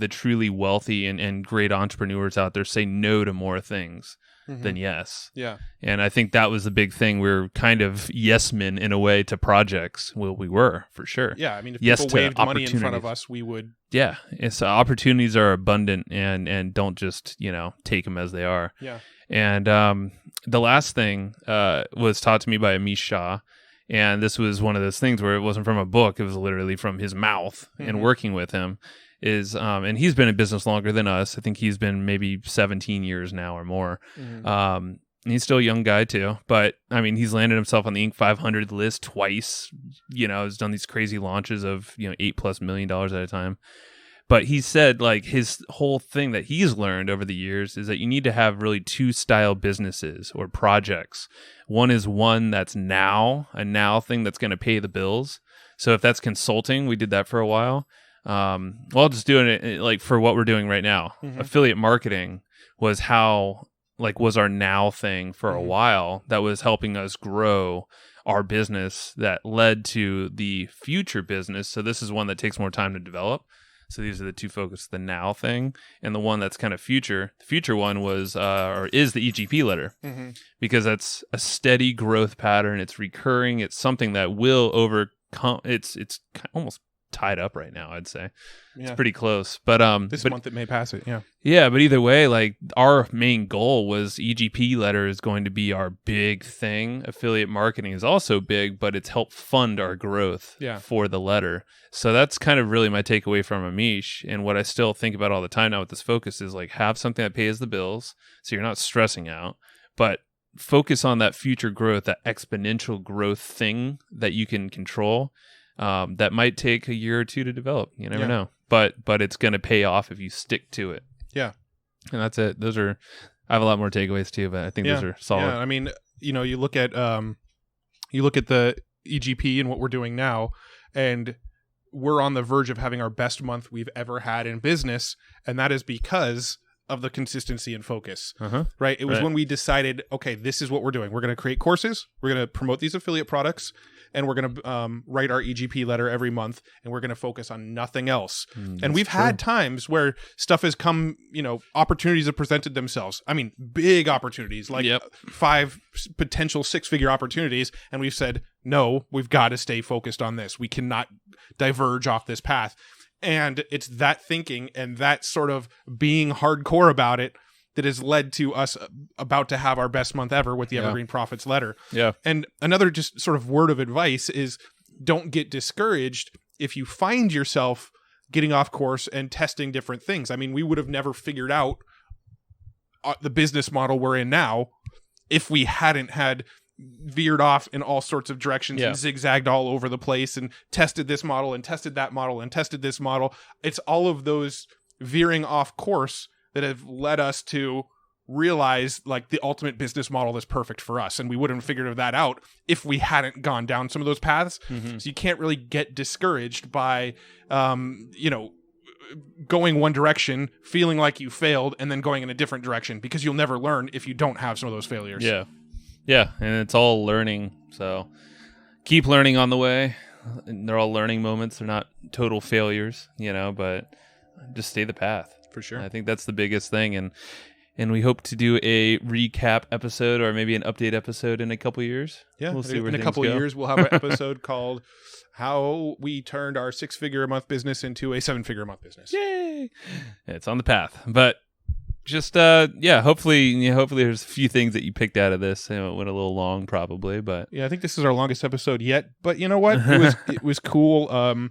truly wealthy and great entrepreneurs out there say no to more things than yes. Yeah. And I think that was the big thing. We're kind of yes men in a way to projects. Well, we were, for sure. Yeah. I mean, if yes people waved money in front of us, we would. Yeah. It's opportunities are abundant, and don't just, take them as they are. Yeah. And the last thing was taught to me by Amish Shah. And this was one of those things where it wasn't from a book. It was literally from his mouth and working with him. And he's been in business longer than us. I think he's been maybe 17 years now or more. And he's still a young guy too. But I mean, he's landed himself on the Inc. 500 list twice. Has done these crazy launches of $8+ million at a time. But he said, like, his whole thing that he's learned over the years is that you need to have really 2 style businesses or projects. One is one that's a now thing that's going to pay the bills. So if that's consulting, we did that for a while. Well, just doing it like for what we're doing right now. Affiliate marketing was was our now thing for a while. That was helping us grow our business that led to the future business. So this is one that takes more time to develop. So these are the 2 focus, the now thing and the one that's kind of future. The future one was is the EGP letter, because that's a steady growth pattern. It's recurring. It's something that will overcome. It's almost tied up right now, I'd say. It's pretty close. But this month it may pass it, yeah. Yeah, but either way, like, our main goal was EGP letter is going to be our big thing. Affiliate marketing is also big, but it's helped fund our growth for the letter. So that's kind of really my takeaway from Amish, and what I still think about all the time now with this focus is, like, have something that pays the bills so you're not stressing out, but focus on that future growth, that exponential growth thing that you can control. That might take a year or 2 to develop. You never know. But it's going to pay off if you stick to it. Yeah. And that's it. I have a lot more takeaways too, but I think those are solid. Yeah. I mean, you look at the EGP and what we're doing now, and we're on the verge of having our best month we've ever had in business. And that is because of the consistency and focus, right? It was when we decided, okay, this is what we're doing. We're going to create courses. We're going to promote these affiliate products, and we're going to write our EGP letter every month, and we're going to focus on nothing else. And we've had times where stuff has come, opportunities have presented themselves. I mean, big opportunities, like 5 potential 6-figure opportunities. And we've said, no, we've got to stay focused on this. We cannot diverge off this path. And it's that thinking and that sort of being hardcore about it that has led to us about to have our best month ever with the Evergreen Profits letter. Yeah. And another just sort of word of advice is, don't get discouraged if you find yourself getting off course and testing different things. I mean, we would have never figured out the business model we're in now if we hadn't had veered off in all sorts of directions and zigzagged all over the place and tested this model and tested that model and tested this model. It's all of those veering off course that have led us to realize like the ultimate business model is perfect for us, and we wouldn't have figured that out if we hadn't gone down some of those paths. So you can't really get discouraged by going one direction, feeling like you failed, and then going in a different direction, because you'll never learn if you don't have some of those failures. Yeah, and it's all learning, so keep learning on the way. And they're all learning moments. They're not total failures, but just stay the path. For sure. I think that's the biggest thing, and we hope to do a recap episode or maybe an update episode in a couple years. Yeah, we'll see where in a things couple go. years we'll have an episode called How We Turned Our 6-Figure a Month Business into a 7-Figure a Month Business. Yay! It's on the path, but just hopefully there's a few things that you picked out of this. It went a little long, probably, but yeah, I think this is our longest episode yet. But you know what? It was cool.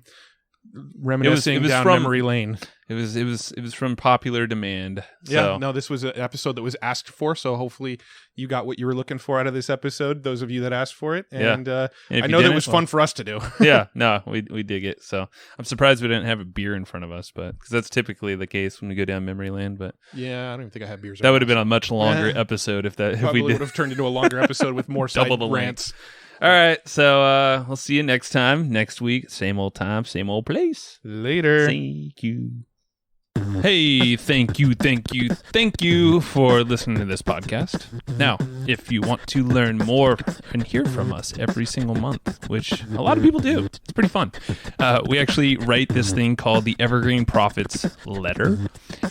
Reminiscing down memory lane. It was from popular demand. Yeah, no, this was an episode that was asked for, so hopefully you got what you were looking for out of this episode, those of you that asked for it. And and I know that was fun for us to do. Yeah, no, we dig it. So I'm surprised we didn't have a beer in front of us, but because that's typically the case when we go down memory lane. But yeah, I don't even think I had beers. That would have been a much longer episode if we would have turned into a longer episode with more side double the rants. All right, so we'll see you next time, next week, same old time, same old place. Later. Thank you. Hey, thank you for listening to this podcast. Now, if you want to learn more and hear from us every single month, which a lot of people do, it's pretty fun. We actually write this thing called the Evergreen Profits Letter,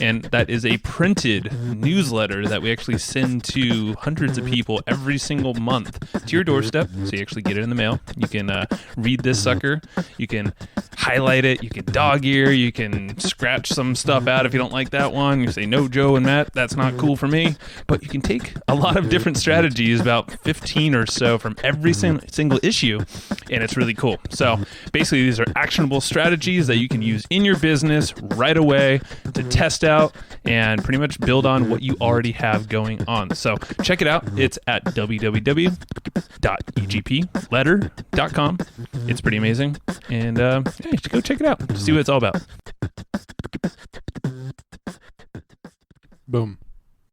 and that is a printed newsletter that we actually send to hundreds of people every single month to your doorstep, so you actually get it in the mail. You can read this sucker, you can highlight it, you can dog ear, you can scratch some stuff out if you don't like that one. You say, no, Joe and Matt, that's not cool for me. But you can take a lot of different strategies, about 15 or so from every single issue, and it's really cool. So basically, these are actionable strategies that you can use in your business right away to test out and pretty much build on what you already have going on. So check it out. It's at www.egpletter.com. It's pretty amazing. And you should go check it out. See what it's all about. Boom.